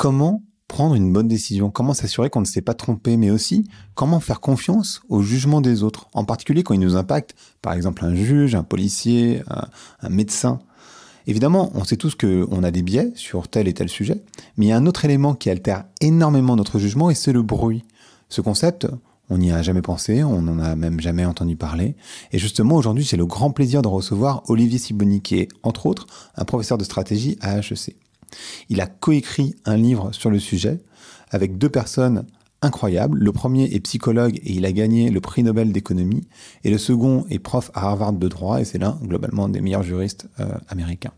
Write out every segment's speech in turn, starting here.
comment prendre une bonne décision, comment s'assurer qu'on ne s'est pas trompé, mais aussi comment faire confiance au jugement des autres, en particulier quand ils nous impactent, par exemple un juge, un policier, un médecin. Évidemment, on sait tous qu'on a des biais sur tel et tel sujet, mais il y a un autre élément qui altère énormément notre jugement et c'est le bruit. Ce concept, on n'y a jamais pensé, on n'en a même jamais entendu parler. Et justement, aujourd'hui, j'ai le grand plaisir de recevoir Olivier Sibony, qui est, entre autres, un professeur de stratégie à HEC. Il a coécrit un livre sur le sujet avec 2 personnes incroyables. Le premier est psychologue et il a gagné le prix Nobel d'économie. Et le second est prof à Harvard de droit et c'est l'un, globalement, des meilleurs juristes américains.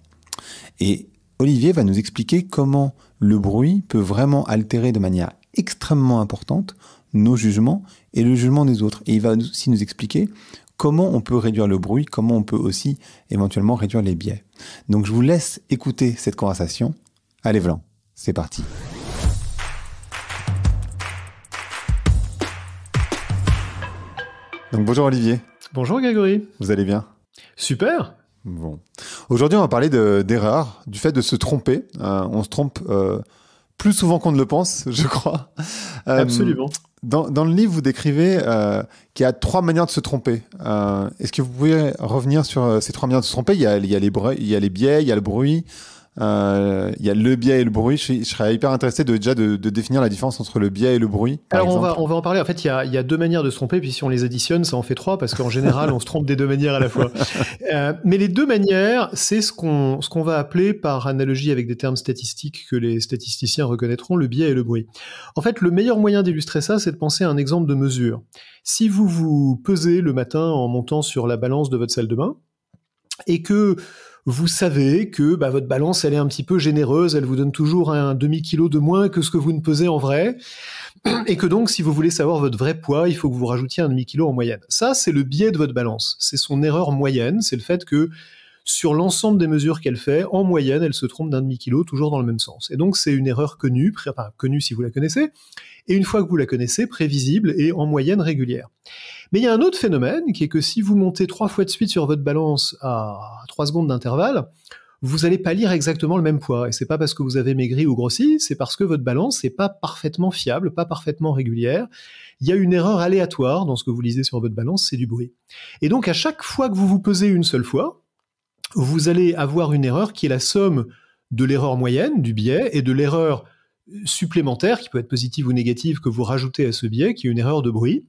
Et Olivier va nous expliquer comment le bruit peut vraiment altérer de manière extrêmement importante nos jugements et le jugement des autres. Et il va aussi nous expliquer comment on peut réduire le bruit, comment on peut aussi éventuellement réduire les biais. Donc je vous laisse écouter cette conversation. Allez, Vlan, c'est parti. Donc bonjour Olivier. Bonjour Grégory. Vous allez bien? Super. Bon. Aujourd'hui, on va parler d'erreurs, du fait de se tromper. On se trompe plus souvent qu'on ne le pense, je crois. Absolument. Dans le livre, vous décrivez qu'il y a 3 manières de se tromper. Est-ce que vous pouvez revenir sur ces 3 manières de se tromper? Il y a les biais, il y a le bruit, il y a le biais et le bruit. Je serais hyper intéressé de définir la différence entre le biais et le bruit. Alors on va en parler. En fait, il y a 2 manières de se tromper, puis si on les additionne, ça en fait 3, parce qu'en général, on se trompe des 2 manières à la fois. Mais les 2 manières, c'est ce qu'on va appeler, par analogie avec des termes statistiques que les statisticiens reconnaîtront, le biais et le bruit. En fait, le meilleur moyen d'illustrer ça, c'est de penser à un exemple de mesure. Si vous vous pesez le matin en montant sur la balance de votre salle de bain, et que vous savez que votre balance, elle est un petit peu généreuse, elle vous donne toujours un demi-kilo de moins que ce que vous ne pesez en vrai, et que donc, si vous voulez savoir votre vrai poids, il faut que vous rajoutiez un demi-kilo en moyenne. Ça, c'est le biais de votre balance. C'est son erreur moyenne, c'est le fait que sur l'ensemble des mesures qu'elle fait, en moyenne, elle se trompe d'un demi-kilo, toujours dans le même sens. Et donc, c'est une erreur connue, connue si vous la connaissez, et une fois que vous la connaissez, prévisible et en moyenne régulière. Mais il y a un autre phénomène, qui est que si vous montez 3 fois de suite sur votre balance à 3 secondes d'intervalle, vous n'allez pas lire exactement le même poids. Et c'est pas parce que vous avez maigri ou grossi, c'est parce que votre balance n'est pas parfaitement fiable, pas parfaitement régulière. Il y a une erreur aléatoire dans ce que vous lisez sur votre balance, c'est du bruit. Et donc, à chaque fois que vous vous pesez une seule fois, vous allez avoir une erreur qui est la somme de l'erreur moyenne, du biais, et de l'erreur supplémentaire, qui peut être positive ou négative, que vous rajoutez à ce biais, qui est une erreur de bruit.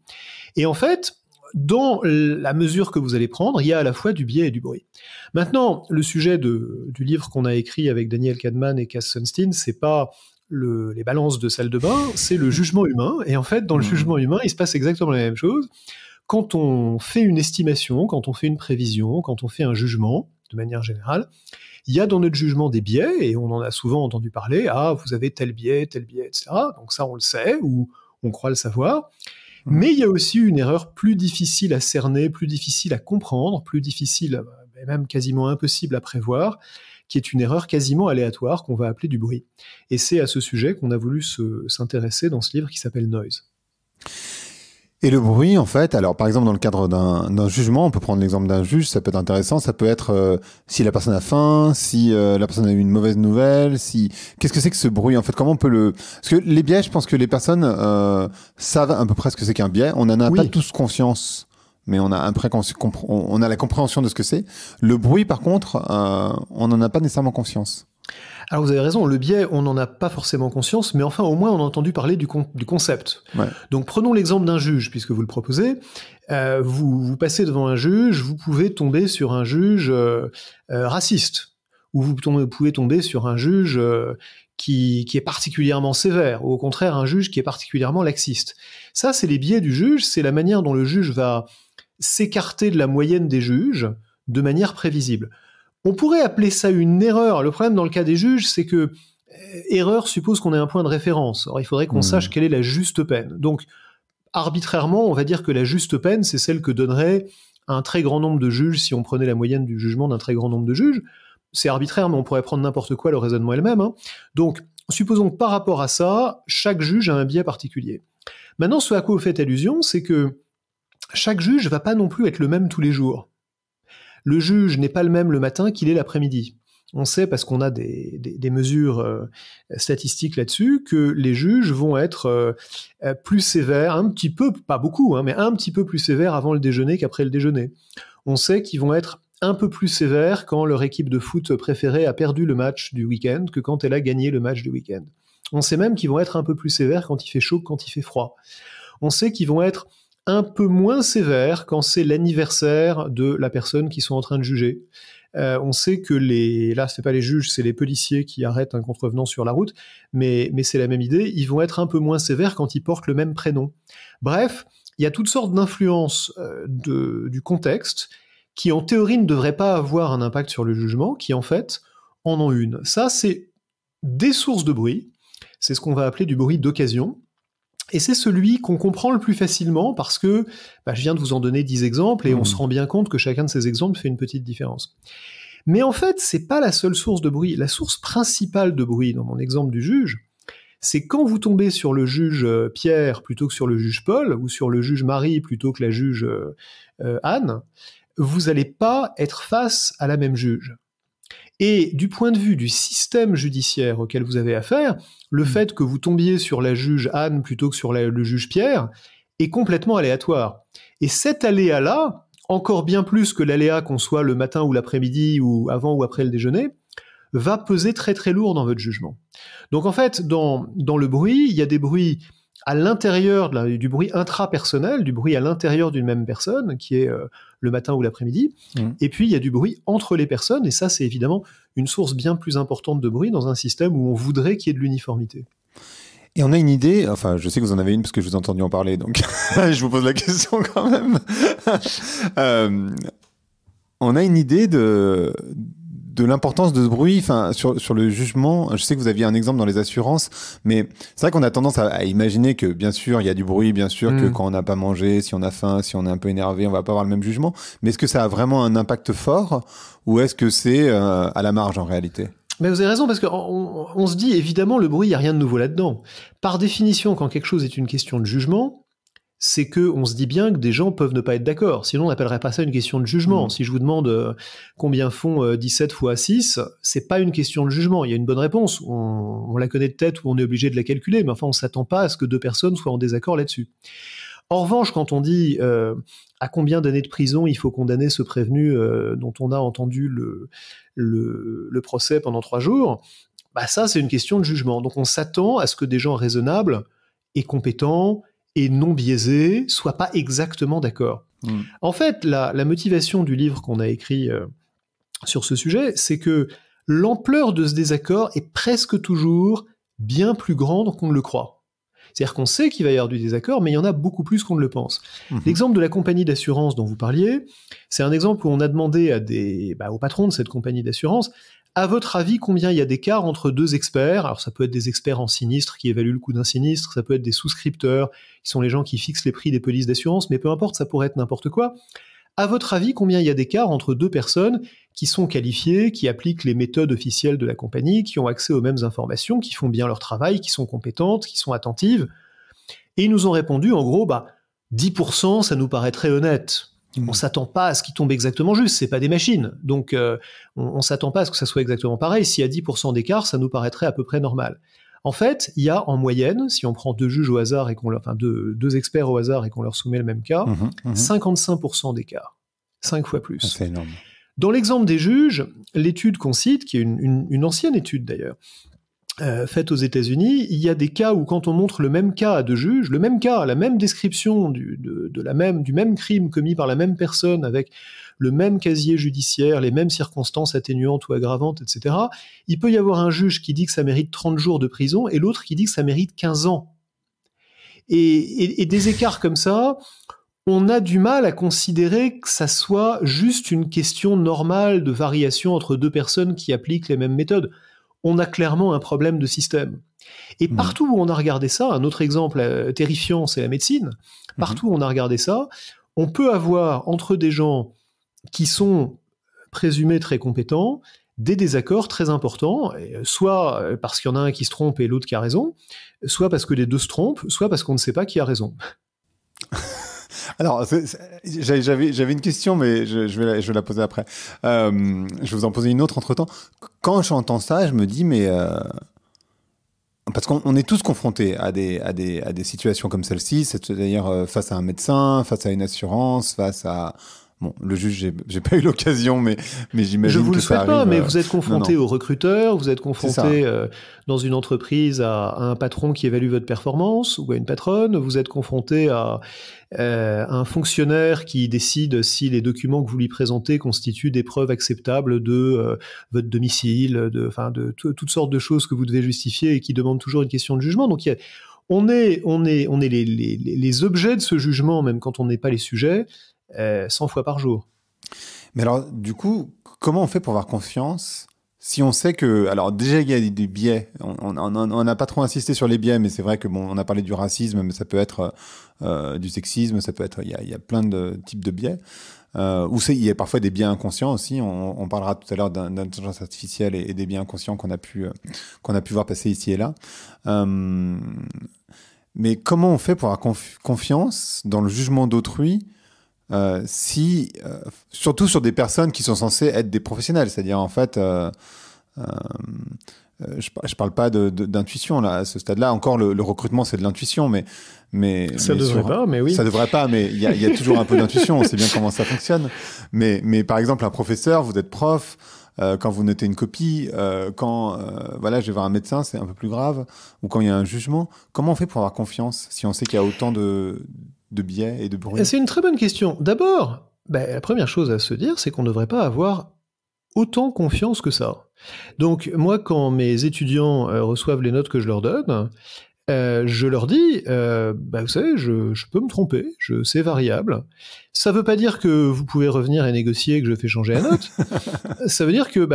Et en fait, dans la mesure que vous allez prendre, il y a à la fois du biais et du bruit. Maintenant, le sujet du livre qu'on a écrit avec Daniel Kahneman et Cass Sunstein, c'est pas les balances de salle de bain, c'est le jugement humain. Et en fait, dans le jugement humain, il se passe exactement la même chose. Quand on fait une estimation, quand on fait une prévision, quand on fait un jugement, de manière générale, il y a dans notre jugement des biais, et on en a souvent entendu parler, vous avez tel biais, etc. Donc ça, on le sait, ou on croit le savoir. Mais il y a aussi une erreur plus difficile à cerner, plus difficile à comprendre, plus difficile, même quasiment impossible à prévoir, qui est une erreur quasiment aléatoire qu'on va appeler du bruit. Et c'est à ce sujet qu'on a voulu s'intéresser dans ce livre qui s'appelle Noise. Et le bruit, en fait, alors par exemple dans le cadre d'un jugement, on peut prendre l'exemple d'un juge, ça peut être intéressant, ça peut être si la personne a faim, si la personne a eu une mauvaise nouvelle, qu'est-ce que c'est que ce bruit en fait, comment on peut parce que les biais, je pense que les personnes savent à peu près ce que c'est qu'un biais, on n'en a pas tous conscience, mais on a on a la compréhension de ce que c'est. Le bruit, par contre, on n'en a pas nécessairement conscience. Alors vous avez raison, le biais, on n'en a pas forcément conscience, mais enfin au moins on a entendu parler du concept. Ouais. Donc prenons l'exemple d'un juge, puisque vous le proposez. Vous passez devant un juge, vous pouvez tomber sur un juge raciste, ou vous pouvez tomber sur un juge qui est particulièrement sévère, ou au contraire un juge qui est particulièrement laxiste. Ça, c'est les biais du juge, c'est la manière dont le juge va s'écarter de la moyenne des juges de manière prévisible. On pourrait appeler ça une erreur. Le problème dans le cas des juges, c'est que erreur suppose qu'on ait un point de référence. Or, il faudrait qu'on sache quelle est la juste peine. Donc, arbitrairement, on va dire que la juste peine, c'est celle que donnerait un très grand nombre de juges si on prenait la moyenne du jugement d'un très grand nombre de juges. C'est arbitraire, mais on pourrait prendre n'importe quoi, le raisonnement est le même. Donc, supposons que par rapport à ça, chaque juge a un biais particulier. Maintenant, ce à quoi vous faites allusion, c'est que chaque juge ne va pas non plus être le même tous les jours. Le juge n'est pas le même le matin qu'il est l'après-midi. on sait, parce qu'on a des mesures statistiques là-dessus, que les juges vont être plus sévères, un petit peu, pas beaucoup, mais un petit peu plus sévères avant le déjeuner qu'après le déjeuner. On sait qu'ils vont être un peu plus sévères quand leur équipe de foot préférée a perdu le match du week-end que quand elle a gagné le match du week-end. On sait même qu'ils vont être un peu plus sévères quand il fait chaud que quand il fait froid. On sait qu'ils vont être un peu moins sévères quand c'est l'anniversaire de la personne qu'ils sont en train de juger. On sait que là, c'est pas les juges, c'est les policiers qui arrêtent un contrevenant sur la route, mais c'est la même idée, ils vont être un peu moins sévères quand ils portent le même prénom. Bref, il y a toutes sortes d'influences du contexte qui, en théorie, ne devraient pas avoir un impact sur le jugement, qui, en fait, en ont une. Ça, c'est des sources de bruit, c'est ce qu'on va appeler du bruit d'occasion, et c'est celui qu'on comprend le plus facilement parce que je viens de vous en donner 10 exemples et on se rend bien compte que chacun de ces exemples fait une petite différence. Mais en fait, c'est pas la seule source de bruit. La source principale de bruit dans mon exemple du juge, c'est quand vous tombez sur le juge Pierre plutôt que sur le juge Paul, ou sur le juge Marie plutôt que la juge Anne, vous n'allez pas être face à la même juge. Et du point de vue du système judiciaire auquel vous avez affaire, le fait que vous tombiez sur la juge Anne plutôt que sur le juge Pierre est complètement aléatoire. Et cet aléa-là, encore bien plus que l'aléa qu'on soit le matin ou l'après-midi ou avant ou après le déjeuner, va peser très très lourd dans votre jugement. Donc en fait, dans le bruit, il y a des bruits à l'intérieur du bruit intrapersonnel, du bruit à l'intérieur d'une même personne, qui est le matin ou l'après-midi, et puis il y a du bruit entre les personnes, et ça c'est évidemment une source bien plus importante de bruit dans un système où on voudrait qu'il y ait de l'uniformité. Et on a une idée, enfin je sais que vous en avez une parce que je vous ai entendu en parler, donc je vous pose la question quand même. On a une idée de l'importance de ce bruit, enfin sur le jugement. Je sais que vous aviez un exemple dans les assurances, mais c'est vrai qu'on a tendance à imaginer que bien sûr il y a du bruit, bien sûr que quand on n'a pas mangé, si on a faim, si on est un peu énervé, on va pas avoir le même jugement. Mais est-ce que ça a vraiment un impact fort ou est-ce que c'est à la marge en réalité ? Mais vous avez raison, parce qu'on se dit, évidemment, le bruit, il n'y a rien de nouveau là-dedans. Par définition, quand quelque chose est une question de jugement, c'est qu'on se dit bien que des gens peuvent ne pas être d'accord. Sinon, on n'appellerait pas ça une question de jugement. Si je vous demande combien font 17 fois 6, c'est pas une question de jugement. Il y a une bonne réponse. On la connaît de tête ou on est obligé de la calculer, mais enfin, on ne s'attend pas à ce que deux personnes soient en désaccord là-dessus. En revanche, quand on dit à combien d'années de prison il faut condamner ce prévenu dont on a entendu le procès pendant 3 jours, ça, c'est une question de jugement. Donc, on s'attend à ce que des gens raisonnables et compétents et non biaisés soient pas exactement d'accord. En fait, la motivation du livre qu'on a écrit sur ce sujet, c'est que l'ampleur de ce désaccord est presque toujours bien plus grande qu'on ne le croit. C'est-à-dire qu'on sait qu'il va y avoir du désaccord, mais il y en a beaucoup plus qu'on ne le pense. L'exemple de la compagnie d'assurance dont vous parliez, c'est un exemple où on a demandé au patron de cette compagnie d'assurance, à votre avis, combien il y a d'écart entre deux experts ? Alors ça peut être des experts en sinistre qui évaluent le coût d'un sinistre, ça peut être des souscripteurs, qui sont les gens qui fixent les prix des polices d'assurance, mais peu importe, ça pourrait être n'importe quoi. À votre avis, combien il y a d'écart entre deux personnes qui sont qualifiées, qui appliquent les méthodes officielles de la compagnie, qui ont accès aux mêmes informations, qui font bien leur travail, qui sont compétentes, qui sont attentives ? Et ils nous ont répondu, en gros, 10%, ça nous paraît très honnête. On ne s'attend pas à ce qu'ils tombent exactement juste, c'est pas des machines. Donc, on ne s'attend pas à ce que ça soit exactement pareil. S'il y a 10% d'écart, ça nous paraîtrait à peu près normal. En fait, il y a en moyenne, si on prend deux juges au hasard et deux experts au hasard et qu'on leur soumet le même cas, 55% d'écart. 5 fois plus. C'est énorme. Dans l'exemple des juges, l'étude qu'on cite, qui est une ancienne étude d'ailleurs, faite aux États-Unis, il y a des cas où quand on montre le même cas à deux juges, le même cas, la même description du même crime commis par la même personne avec le même casier judiciaire, les mêmes circonstances atténuantes ou aggravantes, etc., il peut y avoir un juge qui dit que ça mérite 30 jours de prison et l'autre qui dit que ça mérite 15 ans. Et des écarts comme ça, on a du mal à considérer que ça soit juste une question normale de variation entre deux personnes qui appliquent les mêmes méthodes. On a clairement un problème de système. Et partout où on a regardé ça, un autre exemple terrifiant, c'est la médecine, partout où on a regardé ça, on peut avoir entre des gens qui sont présumés très compétents, des désaccords très importants, soit parce qu'il y en a un qui se trompe et l'autre qui a raison, soit parce que les deux se trompent, soit parce qu'on ne sait pas qui a raison. Alors, j'avais une question, mais je vais la poser après. Je vais vous en poser une autre entre-temps. Quand j'entends ça, je me dis, mais... parce qu'on est tous confrontés à des situations comme celle-ci, c'est-à-dire face à un médecin, face à une assurance, face à... Bon, le juge, j'ai pas eu l'occasion, mais j'imagine Je vous que le ça souhaite pas, arrive. mais vous êtes confronté Non. au recruteur, vous êtes C'est confronté ça. dans une entreprise à un patron qui évalue votre performance ou à une patronne, vous êtes confronté à un fonctionnaire qui décide si les documents que vous lui présentez constituent des preuves acceptables de votre domicile, de toutes sortes de choses que vous devez justifier et qui demandent toujours une question de jugement. Donc on est les objets de ce jugement, même quand on n'est pas les sujets, 100 fois par jour. Mais alors, du coup, comment on fait pour avoir confiance si on sait que... Alors, déjà, il y a des biais. On n'a pas trop insisté sur les biais, mais c'est vrai que, bon, on a parlé du racisme, mais ça peut être du sexisme, ça peut être... Il y a plein de types de biais. Il y a parfois des biais inconscients aussi. On parlera tout à l'heure d'intelligence artificielle et des biais inconscients qu'on a pu voir passer ici et là. Mais comment on fait pour avoir confiance dans le jugement d'autrui surtout sur des personnes qui sont censées être des professionnels, c'est-à-dire en fait, je parle pas d'intuition là à ce stade-là. Encore le recrutement c'est de l'intuition, Ça devrait pas, mais oui. Ça devrait pas, mais il y a toujours un peu d'intuition. On sait bien comment ça fonctionne. Mais par exemple un professeur, vous êtes prof. Quand vous notez une copie, voilà, je vais voir un médecin, c'est un peu plus grave, ou quand il y a un jugement, comment on fait pour avoir confiance si on sait qu'il y a autant de biais et de bruit? C'est une très bonne question. D'abord, la première chose à se dire, c'est qu'on ne devrait pas avoir autant confiance que ça. Donc moi, quand mes étudiants reçoivent les notes que je leur donne, je leur dis, vous savez, je peux me tromper, c'est variable. Ça ne veut pas dire que vous pouvez revenir et négocier que je fais changer la note. Ça veut dire que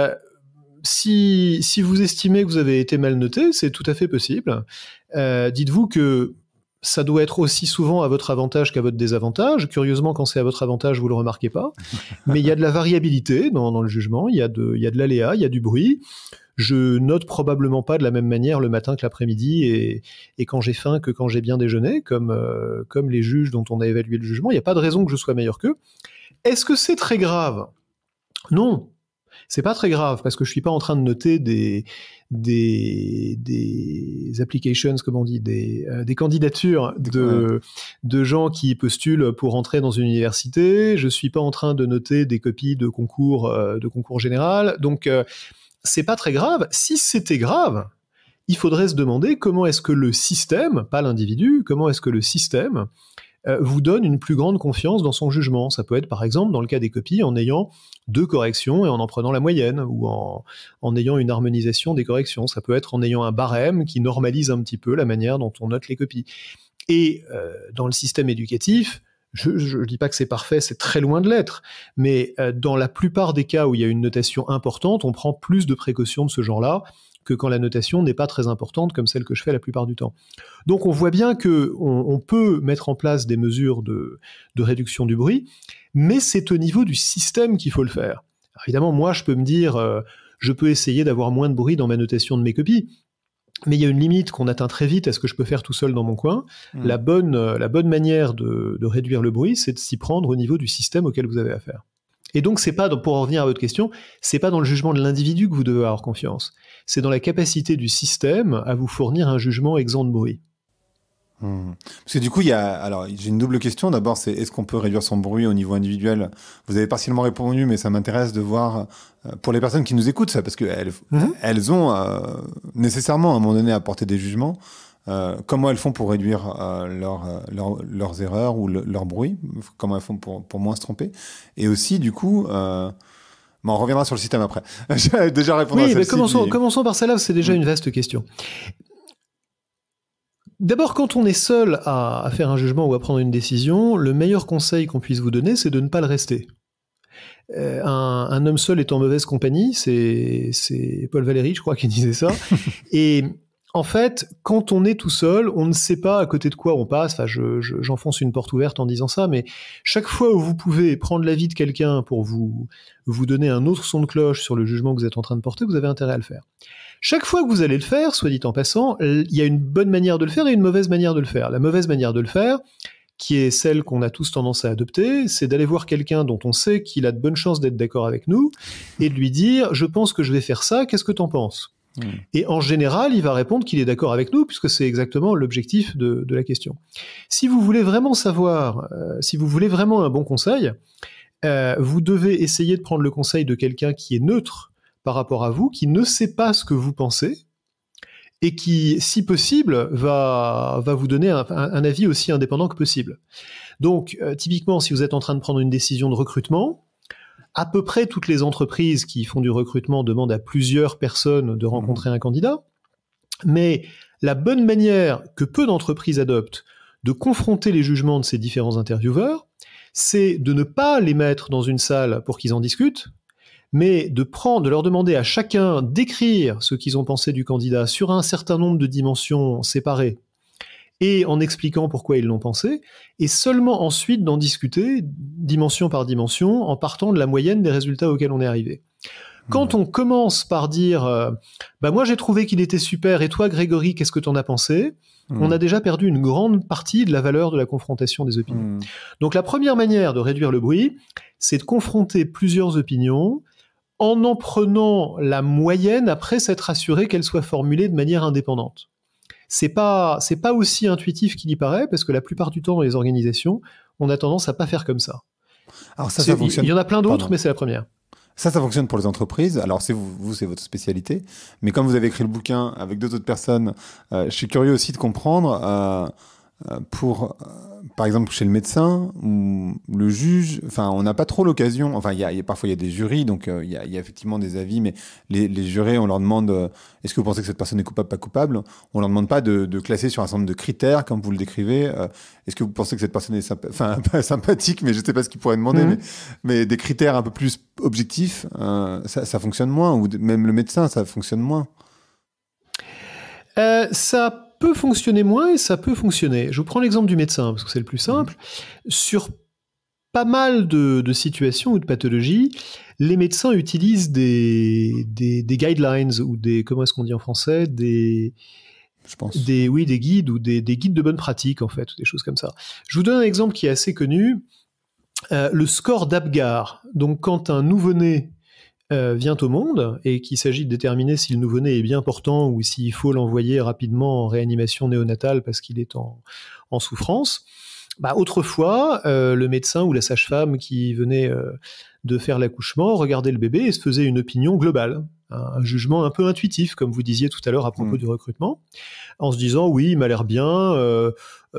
si vous estimez que vous avez été mal noté, c'est tout à fait possible. Dites-vous que ça doit être aussi souvent à votre avantage qu'à votre désavantage. Curieusement, quand c'est à votre avantage, vous le remarquez pas. Mais il y a de la variabilité dans le jugement, il y a de l'aléa, il y a du bruit. Je note probablement pas de la même manière le matin que l'après-midi et quand j'ai faim que quand j'ai bien déjeuné, comme les juges dont on a évalué le jugement. Il n'y a pas de raison que je sois meilleur qu'eux. Est-ce que c'est très grave ? Non. C'est pas très grave parce que je suis pas en train de noter des applications, comment on dit, des candidatures de gens qui postulent pour entrer dans une université. Je suis pas en train de noter des copies de concours général. Donc c'est pas très grave. Si c'était grave, il faudrait se demander comment est-ce que le système, pas l'individu, comment est-ce que le système vous donne une plus grande confiance dans son jugement. Ça peut être par exemple dans le cas des copies en ayant 2 corrections et en prenant la moyenne, ou en ayant une harmonisation des corrections. Ça peut être en ayant un barème qui normalise un petit peu la manière dont on note les copies. Et dans le système éducatif, je ne dis pas que c'est parfait, c'est très loin de l'être, mais dans la plupart des cas où il y a une notation importante, on prend plus de précautions de ce genre-là que quand la notation n'est pas très importante, comme celle que je fais la plupart du temps. Donc on voit bien qu'on peut mettre en place des mesures de réduction du bruit, mais c'est au niveau du système qu'il faut le faire. Alors évidemment, moi, je peux me dire, je peux essayer d'avoir moins de bruit dans ma notation de mes copies, mais il y a une limite qu'on atteint très vite à ce que je peux faire tout seul dans mon coin. La bonne manière de réduire le bruit, c'est de s'y prendre au niveau du système auquel vous avez affaire. Et donc, c'est pas, pour en revenir à votre question, c'est pas dans le jugement de l'individu que vous devez avoir confiance. C'est dans la capacité du système à vous fournir un jugement exempt de bruit. Parce que du coup, j'ai une double question. D'abord, c'est est-ce qu'on peut réduire son bruit au niveau individuel? Vous avez partiellement répondu, mais ça m'intéresse de voir pour les personnes qui nous écoutent ça, parce qu'elles elles ont nécessairement à un moment donné apporté des jugements. Comment elles font pour réduire leurs erreurs ou leur bruit? Comment elles font pour moins se tromper? Et aussi, du coup, on reviendra sur le système après. J'avais déjà répondu à celle-ci. Oui, commençons par celle-là, c'est déjà une vaste question. D'abord, quand on est seul à faire un jugement ou à prendre une décision, le meilleur conseil qu'on puisse vous donner, c'est de ne pas le rester. Un homme seul est en mauvaise compagnie, c'est Paul Valéry, je crois, qui disait ça. Et en fait, quand on est tout seul, on ne sait pas à côté de quoi on passe. Enfin, j'enfonce une porte ouverte en disant ça, mais chaque fois où vous pouvez prendre l'avis de quelqu'un pour vous donner un autre son de cloche sur le jugement que vous êtes en train de porter, vous avez intérêt à le faire. Chaque fois que vous allez le faire, soit dit en passant, il y a une bonne manière de le faire et une mauvaise manière de le faire. La mauvaise manière de le faire, qui est celle qu'on a tous tendance à adopter, c'est d'aller voir quelqu'un dont on sait qu'il a de bonnes chances d'être d'accord avec nous, et de lui dire « je pense que je vais faire ça, qu'est-ce que t'en penses ?» Et en général, il va répondre qu'il est d'accord avec nous, puisque c'est exactement l'objectif de la question. Si vous voulez vraiment savoir, si vous voulez vraiment un bon conseil, vous devez essayer de prendre le conseil de quelqu'un qui est neutre par rapport à vous, qui ne sait pas ce que vous pensez, et qui, si possible, va vous donner un avis aussi indépendant que possible. Donc, typiquement, si vous êtes en train de prendre une décision de recrutement, à peu près toutes les entreprises qui font du recrutement demandent à plusieurs personnes de rencontrer un candidat, mais la bonne manière que peu d'entreprises adoptent de confronter les jugements de ces différents intervieweurs, c'est de ne pas les mettre dans une salle pour qu'ils en discutent, mais de leur demander à chacun d'écrire ce qu'ils ont pensé du candidat sur un certain nombre de dimensions séparées, et en expliquant pourquoi ils l'ont pensé, et seulement ensuite d'en discuter, dimension par dimension, en partant de la moyenne des résultats auxquels on est arrivé. Quand on commence par dire moi j'ai trouvé qu'il était super, et toi Grégory, qu'est-ce que t'en as pensé ? On a déjà perdu une grande partie de la valeur de la confrontation des opinions. Donc la première manière de réduire le bruit, c'est de confronter plusieurs opinions, en prenant la moyenne après s'être assuré qu'elle soit formulée de manière indépendante. C'est pas aussi intuitif qu'il y paraît, parce que la plupart du temps dans les organisations, on a tendance à pas faire comme ça. Alors ça fonctionne. Il y en a plein d'autres, mais c'est la première. Ça fonctionne pour les entreprises. Alors, c'est c'est votre spécialité. Mais comme vous avez écrit le bouquin avec deux autres personnes, je suis curieux aussi de comprendre par exemple, chez le médecin ou le juge, enfin, on n'a pas trop l'occasion. Enfin, parfois il y a des jurys, donc il y a effectivement des avis, mais les jurés, on leur demande est-ce que vous pensez que cette personne est coupable, pas coupable ? On leur demande pas de classer sur un certain nombre de critères, comme vous le décrivez. Est-ce que vous pensez que cette personne est pas sympathique, mais je sais pas ce qu'ils pourraient demander, mais des critères un peu plus objectifs, ça fonctionne moins, ou même le médecin, ça fonctionne moins. Ça peut fonctionner moins et ça peut fonctionner. Je vous prends l'exemple du médecin, parce que c'est le plus simple. Sur pas mal de situations ou de pathologies, les médecins utilisent des guidelines, ou comment est-ce qu'on dit en français, des guides, ou des guides de bonne pratique, en fait, ou des choses comme ça. Je vous donne un exemple qui est assez connu. Le score d'Apgar. Donc, quand un nouveau-né vient au monde, et qu'il s'agit de déterminer si le nouveau-né est bien portant ou s'il faut l'envoyer rapidement en réanimation néonatale parce qu'il est en souffrance, autrefois, le médecin ou la sage-femme qui venait de faire l'accouchement regardait le bébé et se faisait une opinion globale, un jugement un peu intuitif, comme vous disiez tout à l'heure à propos du recrutement, en se disant oui, il m'a l'air bien,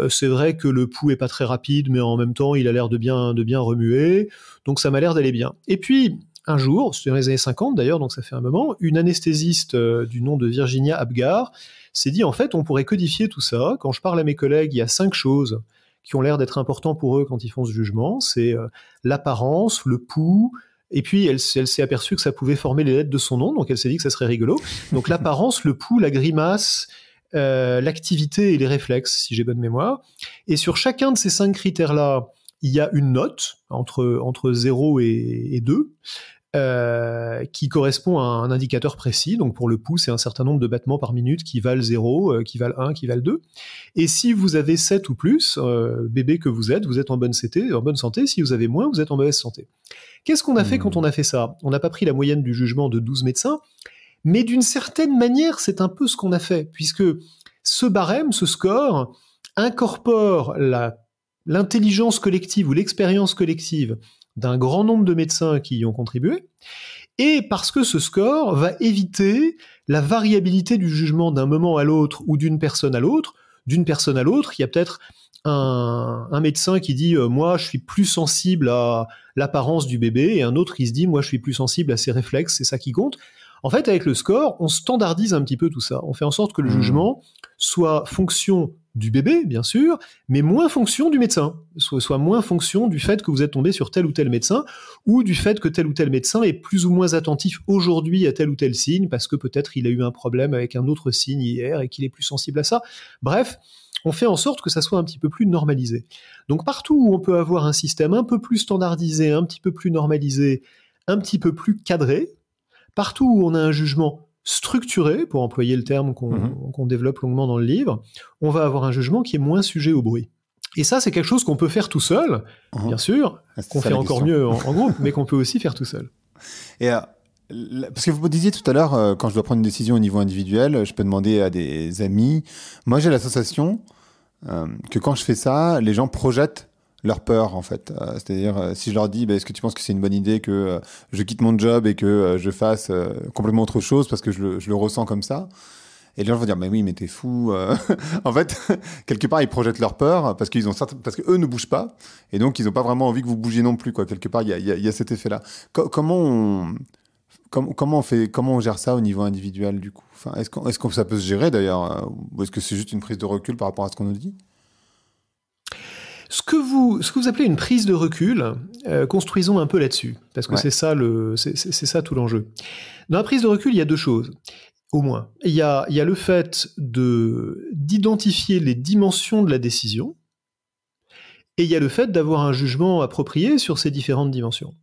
c'est vrai que le pouls est pas très rapide, mais en même temps il a l'air de bien remuer, donc ça m'a l'air d'aller bien. Et puis un jour, c'était dans les années 50 d'ailleurs, donc ça fait un moment, une anesthésiste du nom de Virginia Apgar s'est dit, en fait, on pourrait codifier tout ça. Quand je parle à mes collègues, il y a 5 choses qui ont l'air d'être importantes pour eux quand ils font ce jugement. C'est l'apparence, le pouls, et puis elle s'est aperçue que ça pouvait former les lettres de son nom, donc elle s'est dit que ça serait rigolo. Donc l'apparence, le pouls, la grimace, l'activité et les réflexes, si j'ai bonne mémoire. Et sur chacun de ces 5 critères-là, il y a une note entre 0 et 2, qui correspond à un indicateur précis. Donc pour le pouls, c'est un certain nombre de battements par minute qui valent 0, qui valent 1, qui valent 2. Et si vous avez 7 ou plus, bébé que vous êtes en bonne santé. Si vous avez moins, vous êtes en mauvaise santé. Qu'est-ce qu'on a fait quand on a fait ça ? On n'a pas pris la moyenne du jugement de 12 médecins, mais d'une certaine manière, c'est un peu ce qu'on a fait, puisque ce barème, ce score, incorpore l'intelligence collective ou l'expérience collective d'un grand nombre de médecins qui y ont contribué, et parce que ce score va éviter la variabilité du jugement d'un moment à l'autre ou d'une personne à l'autre. D'une personne à l'autre, il y a peut-être un médecin qui dit moi je suis plus sensible à l'apparence du bébé, et un autre qui se dit moi je suis plus sensible à ses réflexes, c'est ça qui compte. En fait, avec le score, on standardise un petit peu tout ça. On fait en sorte que le jugement soit fonction du bébé, bien sûr, mais moins fonction du médecin, soit moins fonction du fait que vous êtes tombé sur tel ou tel médecin, ou du fait que tel ou tel médecin est plus ou moins attentif aujourd'hui à tel ou tel signe, parce que peut-être il a eu un problème avec un autre signe hier et qu'il est plus sensible à ça. Bref, on fait en sorte que ça soit un petit peu plus normalisé. Donc partout où on peut avoir un système un peu plus standardisé, un petit peu plus normalisé, un petit peu plus cadré, partout où on a un jugement structuré, pour employer le terme qu'on développe longuement dans le livre, on va avoir un jugement qui est moins sujet au bruit. Et ça, c'est quelque chose qu'on peut faire tout seul, bien sûr, qu'on fait encore mieux en groupe, mais qu'on peut aussi faire tout seul. Et parce que vous me disiez tout à l'heure, quand je dois prendre une décision au niveau individuel, je peux demander à des amis. Moi, j'ai la sensation que quand je fais ça, les gens projettent leur peur, en fait. C'est-à-dire, si je leur dis, est-ce que tu penses que c'est une bonne idée que je quitte mon job et que je fasse complètement autre chose parce que je le ressens comme ça? Et les gens vont dire, mais oui, mais t'es fou. En fait, quelque part, ils projettent leur peur parce parce que eux ne bougent pas. Et donc, ils n'ont pas vraiment envie que vous bougiez non plus, quoi. Quelque part, il y a cet effet-là. Comment on gère ça au niveau individuel, du coup? Enfin, est-ce que ça peut se gérer, d'ailleurs? Ou est-ce que c'est juste une prise de recul par rapport à ce qu'on nous dit? Ce que vous appelez une prise de recul, construisons un peu là-dessus. Parce que c'est ça tout l'enjeu. Dans la prise de recul, il y a deux choses. Au moins. Il y a le fait d'identifier les dimensions de la décision, et il y a le fait d'avoir un jugement approprié sur ces différentes dimensions.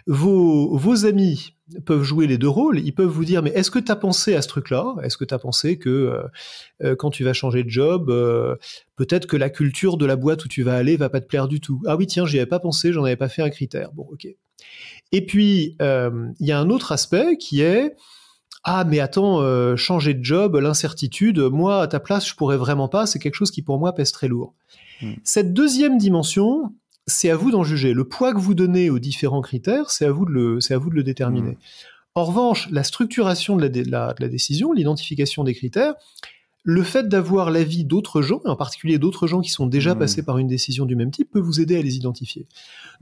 Vos amis peuvent jouer les deux rôles, ils peuvent vous dire, mais est-ce que tu as pensé à ce truc-là? Est-ce que tu as pensé que quand tu vas changer de job, peut-être que la culture de la boîte où tu vas aller va pas te plaire du tout? Ah oui, tiens, j'y avais pas pensé, j'en avais pas fait un critère. Bon, ok. Et puis, il y a un autre aspect qui est, ah, mais attends, changer de job, l'incertitude, moi, à ta place, je pourrais vraiment pas, c'est quelque chose qui, pour moi, pèse très lourd. Cette deuxième dimension, c'est à vous d'en juger. Le poids que vous donnez aux différents critères, c'est à vous de le déterminer. En revanche, la structuration de la décision, l'identification des critères, le fait d'avoir l'avis d'autres gens, et en particulier d'autres gens qui sont déjà passés par une décision du même type, peut vous aider à les identifier.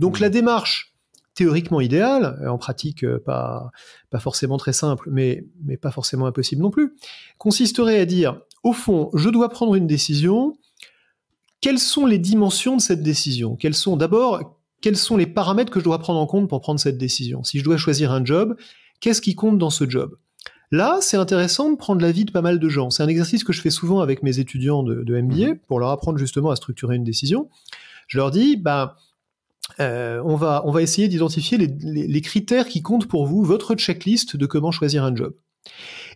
Donc la démarche théoriquement idéale, en pratique pas forcément très simple, mais pas forcément impossible non plus, consisterait à dire, au fond, je dois prendre une décision, quelles sont les dimensions de cette décision? Quels sont les paramètres que je dois prendre en compte pour prendre cette décision? Si je dois choisir un job, qu'est-ce qui compte dans ce job? Là, c'est intéressant de prendre l'avis de pas mal de gens. C'est un exercice que je fais souvent avec mes étudiants de MBA, pour leur apprendre justement à structurer une décision. Je leur dis, on va essayer d'identifier les critères qui comptent pour vous, votre checklist de comment choisir un job.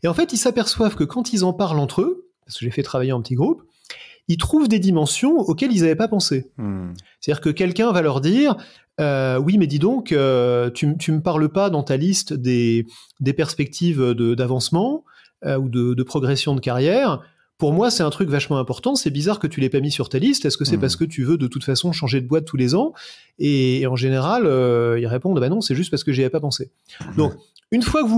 Et en fait, ils s'aperçoivent que quand ils en parlent entre eux, parce que j'ai fait travailler en petits groupes, ils trouvent des dimensions auxquelles ils n'avaient pas pensé. C'est-à-dire que quelqu'un va leur dire oui, mais dis donc, tu me parles pas dans ta liste des perspectives d'avancement ou de progression de carrière. Pour moi, c'est un truc vachement important. C'est bizarre que tu l'aies pas mis sur ta liste. Est-ce que c'est parce que tu veux de toute façon changer de boîte tous les ans? Et en général, ils répondent non, c'est juste parce que j'y avais pas pensé. Donc, une fois que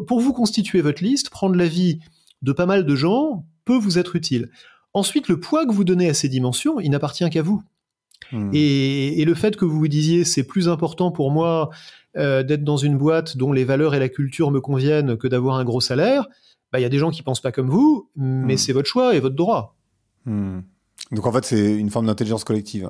pour vous constituer votre liste, prendre l'avis de pas mal de gens peut vous être utile. Ensuite, le poids que vous donnez à ces dimensions, il n'appartient qu'à vous. Et le fait que vous vous disiez c'est plus important pour moi d'être dans une boîte dont les valeurs et la culture me conviennent que d'avoir un gros salaire, y a des gens qui pensent pas comme vous, mais c'est votre choix et votre droit. Donc en fait, c'est une forme d'intelligence collective.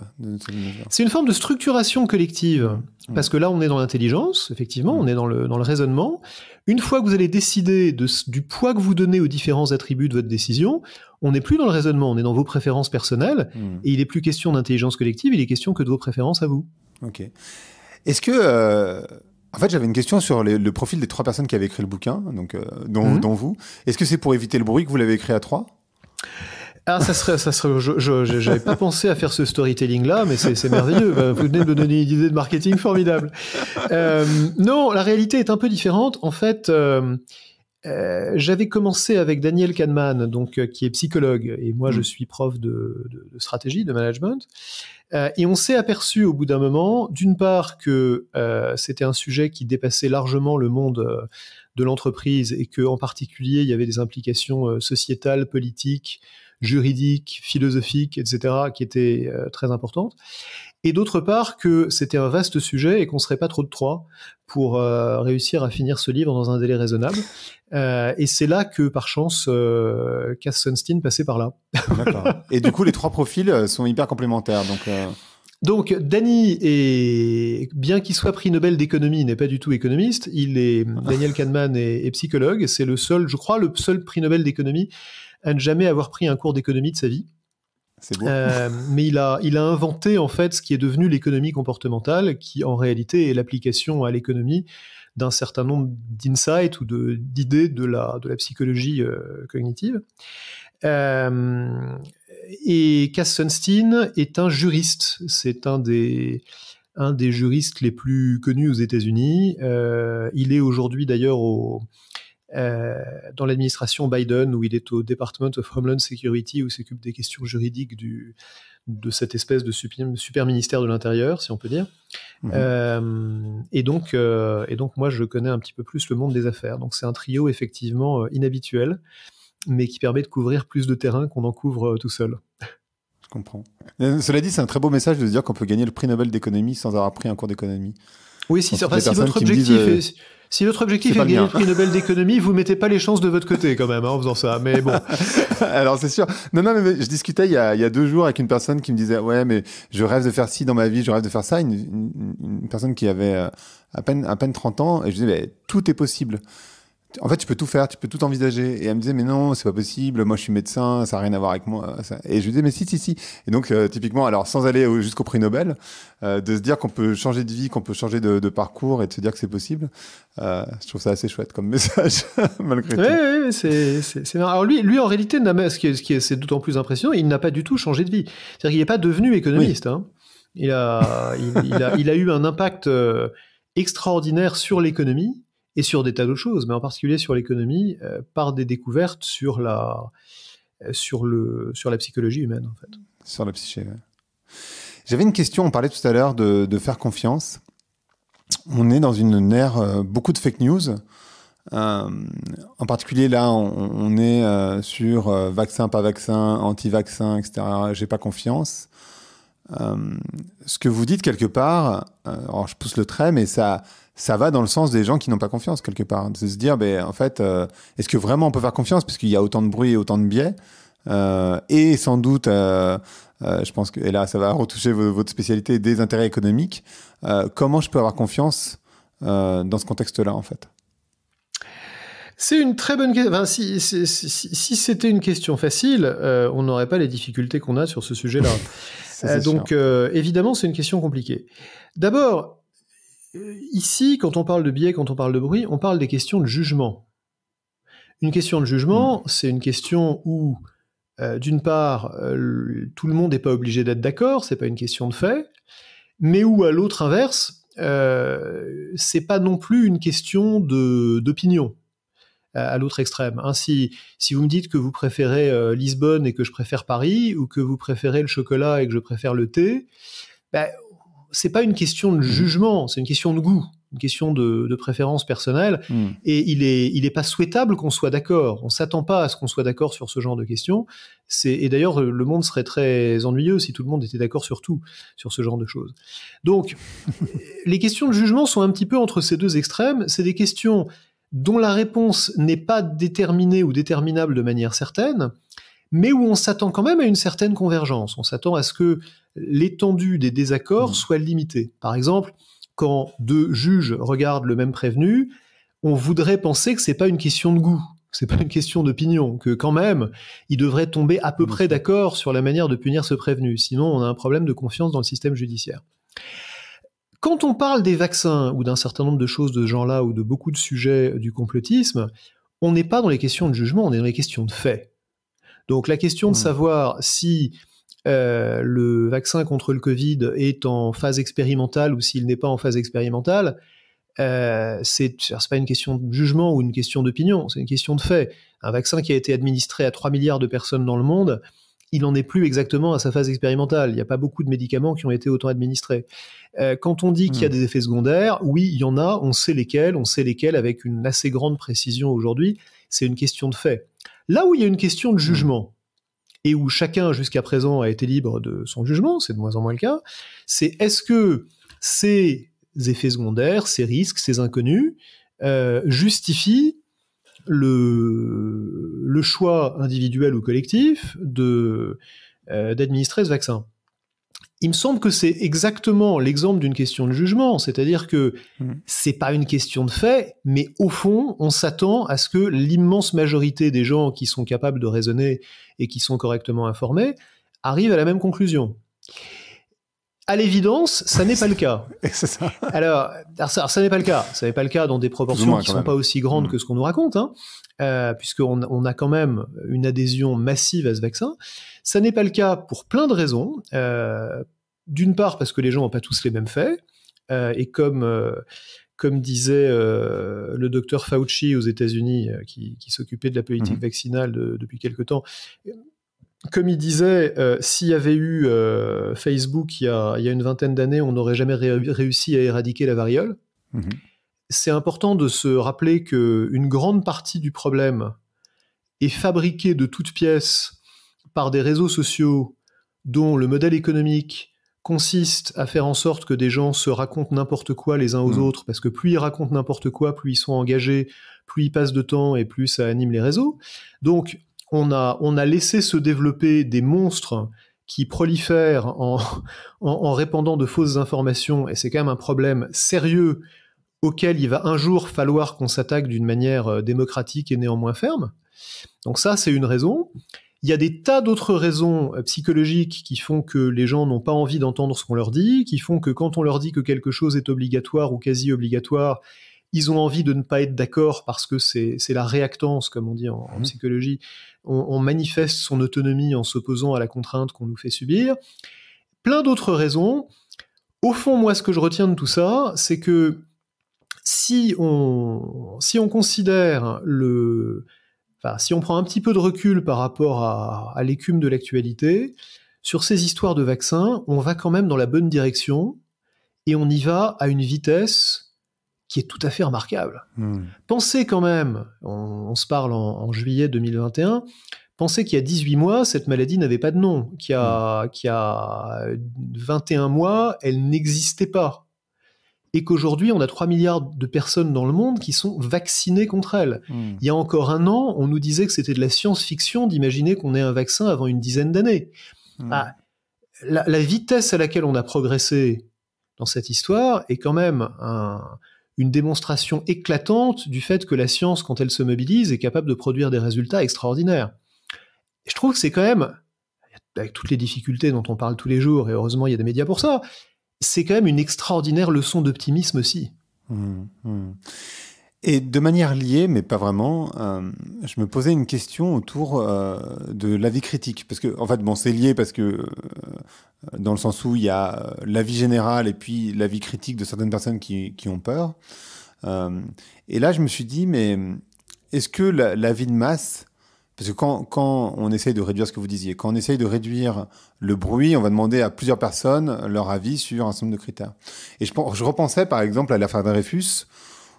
C'est une forme de structuration collective, parce que là, on est dans l'intelligence, effectivement, on est dans le raisonnement. Une fois que vous allez décider du poids que vous donnez aux différents attributs de votre décision, on n'est plus dans le raisonnement, on est dans vos préférences personnelles, et il n'est plus question d'intelligence collective, il est question que de vos préférences à vous. Ok. Est-ce que... En fait, j'avais une question sur le profil des 3 personnes qui avaient écrit le bouquin, donc, dont vous. Est-ce que c'est pour éviter le bruit que vous l'avez écrit à 3? Ah, ça serait, j'avais pas pensé à faire ce storytelling-là, mais c'est merveilleux. Vous venez de me donner une idée de marketing formidable. Non, la réalité est un peu différente. En fait, j'avais commencé avec Daniel Kahneman, qui est psychologue, et moi je suis prof de stratégie, de management. Et on s'est aperçu au bout d'un moment, d'une part que c'était un sujet qui dépassait largement le monde de l'entreprise, et que en particulier il y avait des implications sociétales, politiques, juridiques, philosophiques, etc., qui étaient très importantes. Et d'autre part que c'était un vaste sujet et qu'on ne serait pas trop de 3 pour réussir à finir ce livre dans un délai raisonnable. Et c'est là que, par chance, Cass Sunstein passait par là. D'accord. Et du coup, les 3 profils sont hyper complémentaires. Donc, Danny, bien qu'il soit prix Nobel d'économie, n'est pas du tout économiste. Daniel Kahneman est psychologue. C'est le seul prix Nobel d'économie à ne jamais avoir pris un cours d'économie de sa vie. C'est beau. Mais il a inventé en fait ce qui est devenu l'économie comportementale, qui en réalité est l'application à l'économie d'un certain nombre d'insights ou d'idées de la psychologie cognitive. Et Cass Sunstein est un juriste. C'est un des juristes les plus connus aux États-Unis. Il est aujourd'hui d'ailleurs dans l'administration Biden, où il est au Department of Homeland Security, où il s'occupe des questions juridiques de cette espèce de super ministère de l'Intérieur, si on peut dire. Et donc, moi, je connais un petit peu plus le monde des affaires. Donc, c'est un trio effectivement inhabituel, mais qui permet de couvrir plus de terrain qu'on en couvre tout seul. Je comprends. Cela dit, c'est un très beau message de se dire qu'on peut gagner le prix Nobel d'économie sans avoir pris un cours d'économie. Oui, si votre objectif si votre objectif est de gagner le prix Nobel d'économie, vous mettez pas les chances de votre côté quand même en faisant ça. Mais bon. Alors c'est sûr. Non, mais je discutais il y a 2 jours avec une personne qui me disait ouais, mais je rêve de faire ci dans ma vie, je rêve de faire ça. Une personne qui avait à peine 30 ans, et je disais mais tout est possible. En fait, tu peux tout faire, tu peux tout envisager. Et elle me disait, mais non, c'est pas possible. Moi, je suis médecin, ça n'a rien à voir avec moi. Et je lui disais, mais si. Et donc, typiquement, alors, sans aller jusqu'au prix Nobel, de se dire qu'on peut changer de vie, qu'on peut changer de parcours et de se dire que c'est possible, je trouve ça assez chouette comme message, malgré tout. Oui, c'est marrant. Alors, lui, en réalité, c'est d'autant plus impressionnant, il n'a pas du tout changé de vie. C'est-à-dire qu'il n'est pas devenu économiste. Oui. Hein. Il a eu un impact extraordinaire sur l'économie, et sur des tas d'autres choses, mais en particulier sur l'économie, par des découvertes sur la psychologie humaine, en fait. Sur la psyché, ouais. J'avais une question, on parlait tout à l'heure de faire confiance. On est dans une ère, beaucoup de fake news. En particulier, là, on est sur vaccin, pas vaccin, anti-vaccin, etc. J'ai pas confiance. Ce que vous dites quelque part, alors je pousse le trait, mais ça va dans le sens des gens qui n'ont pas confiance quelque part, de se dire, en fait, est-ce que vraiment on peut faire confiance parce qu'il y a autant de bruit et autant de biais, et sans doute, je pense que, et là, ça va retoucher votre spécialité, des intérêts économiques. Comment je peux avoir confiance dans ce contexte-là, en fait? C'est une très bonne question. Enfin, si c'était une question facile, on n'aurait pas les difficultés qu'on a sur ce sujet-là. Donc, évidemment, c'est une question compliquée. D'abord, ici, quand on parle de biais, quand on parle de bruit, on parle des questions de jugement. Une question de jugement, c'est une question où, d'une part, tout le monde n'est pas obligé d'être d'accord, c'est pas une question de fait, mais où, à l'autre inverse, c'est pas non plus une question d'opinion. À l'autre extrême. Hein, si vous me dites que vous préférez Lisbonne et que je préfère Paris, ou que vous préférez le chocolat et que je préfère le thé, c'est pas une question de jugement, c'est une question de goût, une question de préférence personnelle, et il est pas souhaitable qu'on soit d'accord. On s'attend pas à ce qu'on soit d'accord sur ce genre de questions. Et d'ailleurs, le monde serait très ennuyeux si tout le monde était d'accord sur tout, sur ce genre de choses. Donc, les questions de jugement sont un petit peu entre ces deux extrêmes. C'est des questions dont la réponse n'est pas déterminée ou déterminable de manière certaine, mais où on s'attend quand même à une certaine convergence. On s'attend à ce que l'étendue des désaccords soit limitée. Par exemple, quand 2 juges regardent le même prévenu, on voudrait penser que c'est pas une question de goût, c'est pas une question d'opinion, que quand même, ils devraient tomber à peu près d'accord sur la manière de punir ce prévenu. Sinon, on a un problème de confiance dans le système judiciaire. Quand on parle des vaccins ou d'un certain nombre de choses de ce genre-là ou de beaucoup de sujets du complotisme, on n'est pas dans les questions de jugement, on est dans les questions de fait. Donc la question de savoir si le vaccin contre le Covid est en phase expérimentale ou s'il n'est pas en phase expérimentale, c'est pas une question de jugement ou une question d'opinion, c'est une question de fait. Un vaccin qui a été administré à 3 milliards de personnes dans le monde, il n'en est plus exactement à sa phase expérimentale. Il n'y a pas beaucoup de médicaments qui ont été autant administrés. Quand on dit qu'il y a des effets secondaires, oui, il y en a, on sait lesquels avec une assez grande précision aujourd'hui. C'est une question de fait. Là où il y a une question de jugement, et où chacun jusqu'à présent a été libre de son jugement, c'est de moins en moins le cas, c'est est-ce que ces effets secondaires, ces risques, ces inconnus, justifient le choix individuel ou collectif d'administrer ce vaccin. Il me semble que c'est exactement l'exemple d'une question de jugement, c'est-à-dire que c'est pas une question de fait, mais au fond, on s'attend à ce que l'immense majorité des gens qui sont capables de raisonner et qui sont correctement informés arrivent à la même conclusion. À l'évidence, ça n'est pas le cas. C'est ça. Alors, ça n'est pas le cas. Ça n'est pas le cas dans des proportions qui ne sont pas aussi grandes que ce qu'on nous raconte, puisqu'on a quand même une adhésion massive à ce vaccin. Ça n'est pas le cas pour plein de raisons. D'une part, parce que les gens n'ont pas tous les mêmes faits. Et comme disait le docteur Fauci aux États-Unis, qui s'occupait de la politique vaccinale depuis quelque temps, comme il disait, s'il y avait eu Facebook il y a une vingtaine d'années, on n'aurait jamais réussi à éradiquer la variole. C'est important de se rappeler qu'une grande partie du problème est fabriquée de toutes pièces par des réseaux sociaux dont le modèle économique consiste à faire en sorte que des gens se racontent n'importe quoi les uns aux autres, parce que plus ils racontent n'importe quoi, plus ils sont engagés, plus ils passent de temps et plus ça anime les réseaux. Donc, on a laissé se développer des monstres qui prolifèrent en répandant de fausses informations, et c'est quand même un problème sérieux auquel il va un jour falloir qu'on s'attaque d'une manière démocratique et néanmoins ferme. Donc ça, c'est une raison. Il y a des tas d'autres raisons psychologiques qui font que les gens n'ont pas envie d'entendre ce qu'on leur dit, qui font que quand on leur dit que quelque chose est obligatoire ou quasi obligatoire, ils ont envie de ne pas être d'accord parce que c'est la réactance, comme on dit en psychologie. On manifeste son autonomie en s'opposant à la contrainte qu'on nous fait subir. Plein d'autres raisons. Au fond, moi, ce que je retiens de tout ça, c'est que si on considère si on prend un petit peu de recul par rapport à l'écume de l'actualité, sur ces histoires de vaccins, on va quand même dans la bonne direction et on y va à une vitesse qui est tout à fait remarquable. Pensez quand même, on se parle en juillet 2021, pensez qu'il y a 18 mois, cette maladie n'avait pas de nom, qu'il y a 21 mois, elle n'existait pas. Et qu'aujourd'hui, on a 3 milliards de personnes dans le monde qui sont vaccinées contre elle. Il y a encore un an, on nous disait que c'était de la science-fiction d'imaginer qu'on ait un vaccin avant une dizaine d'années. La vitesse à laquelle on a progressé dans cette histoire est quand même une démonstration éclatante du fait que la science, quand elle se mobilise, est capable de produire des résultats extraordinaires. Et je trouve que c'est quand même, avec toutes les difficultés dont on parle tous les jours, et heureusement il y a des médias pour ça, c'est quand même une extraordinaire leçon d'optimisme aussi. Et de manière liée, mais pas vraiment, je me posais une question autour de l'avis critique. Parce que, en fait, bon, c'est lié parce que, dans le sens où il y a l'avis général et puis l'avis critique de certaines personnes qui ont peur. Et là, je me suis dit, mais est-ce que l'avis de masse... Parce que quand on essaye de réduire ce que vous disiez, quand on essaye de réduire le bruit, on va demander à plusieurs personnes leur avis sur un certain nombre de critères. Et je repensais par exemple à l'affaire Dreyfus,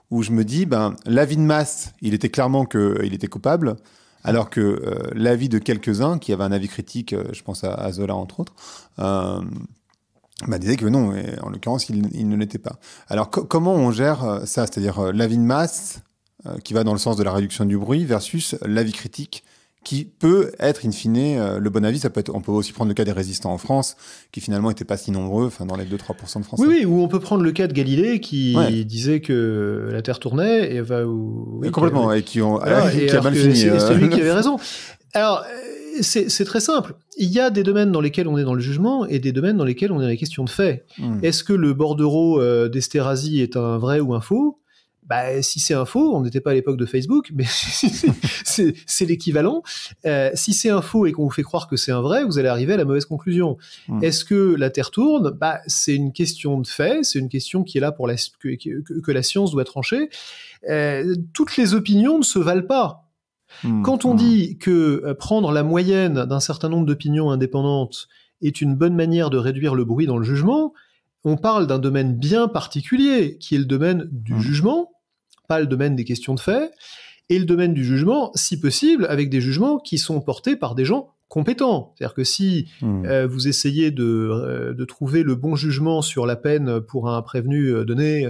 où je me dis, l'avis de masse, il était clairement qu'il était coupable, alors que l'avis de quelques-uns, qui avaient un avis critique, je pense à Zola entre autres, disait que non, et en l'occurrence, il ne l'était pas. Alors comment on gère ça? C'est-à-dire l'avis de masse qui va dans le sens de la réduction du bruit versus l'avis critique qui peut être in fine le bon avis. On peut aussi prendre le cas des résistants en France qui finalement n'étaient pas si nombreux, dans les 2-3% de Français. Oui, ou on peut prendre le cas de Galilée qui disait que la Terre tournait et complètement, et qui a mal fini. C'est lui qui avait raison. Alors, c'est très simple. Il y a des domaines dans lesquels on est dans le jugement et des domaines dans lesquels on est dans les questions de fait. Est-ce que le bordereau d'Esterhazy est un vrai ou un faux? Si c'est un faux, on n'était pas à l'époque de Facebook, mais c'est l'équivalent. Si c'est un faux et qu'on vous fait croire que c'est un vrai, vous allez arriver à la mauvaise conclusion. Est-ce que la Terre tourne? C'est une question de fait, c'est une question qui est là pour que la science doit trancher. Toutes les opinions ne se valent pas. Quand on dit que prendre la moyenne d'un certain nombre d'opinions indépendantes est une bonne manière de réduire le bruit dans le jugement, on parle d'un domaine bien particulier, qui est le domaine du jugement, pas le domaine des questions de fait, et le domaine du jugement, si possible, avec des jugements qui sont portés par des gens compétents. C'est-à-dire que si vous essayez de trouver le bon jugement sur la peine pour un prévenu donné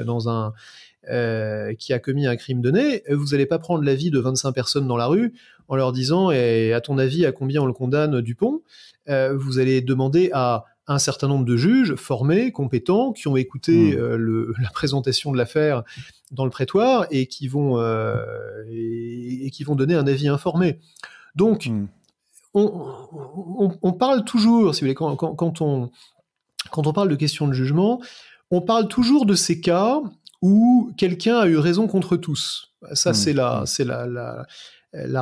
qui a commis un crime donné, vous n'allez pas prendre l'avis de 25 personnes dans la rue en leur disant « à ton avis, à combien on le condamne Dupont ?» Vous allez demander à un certain nombre de juges formés, compétents, qui ont écouté la présentation de l'affaire dans le prétoire et qui vont donner un avis informé. Donc, on parle toujours, si vous voulez, quand quand on parle de question de jugement, on parle toujours de ces cas où quelqu'un a eu raison contre tous. Ça, c'est la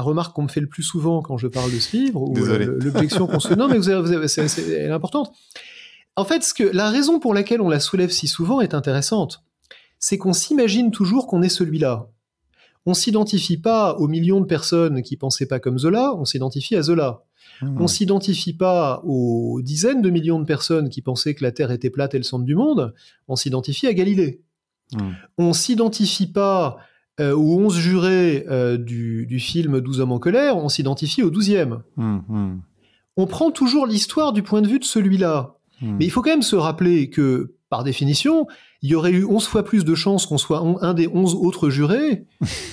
remarque qu'on me fait le plus souvent quand je parle de ce livre, ou l'objection qu'on se... Non, mais elle est importante. En fait, la raison pour laquelle on la soulève si souvent est intéressante. C'est qu'on s'imagine toujours qu'on est celui-là. On s'identifie pas aux millions de personnes qui pensaient pas comme Zola, on s'identifie à Zola. On s'identifie pas aux dizaines de millions de personnes qui pensaient que la Terre était plate et le centre du monde, on s'identifie à Galilée. On s'identifie pas aux 11 jurés du film 12 hommes en colère, on s'identifie au 12e. On prend toujours l'histoire du point de vue de celui-là. Mais il faut quand même se rappeler que, par définition, il y aurait eu 11 fois plus de chances qu'on soit un des 11 autres jurés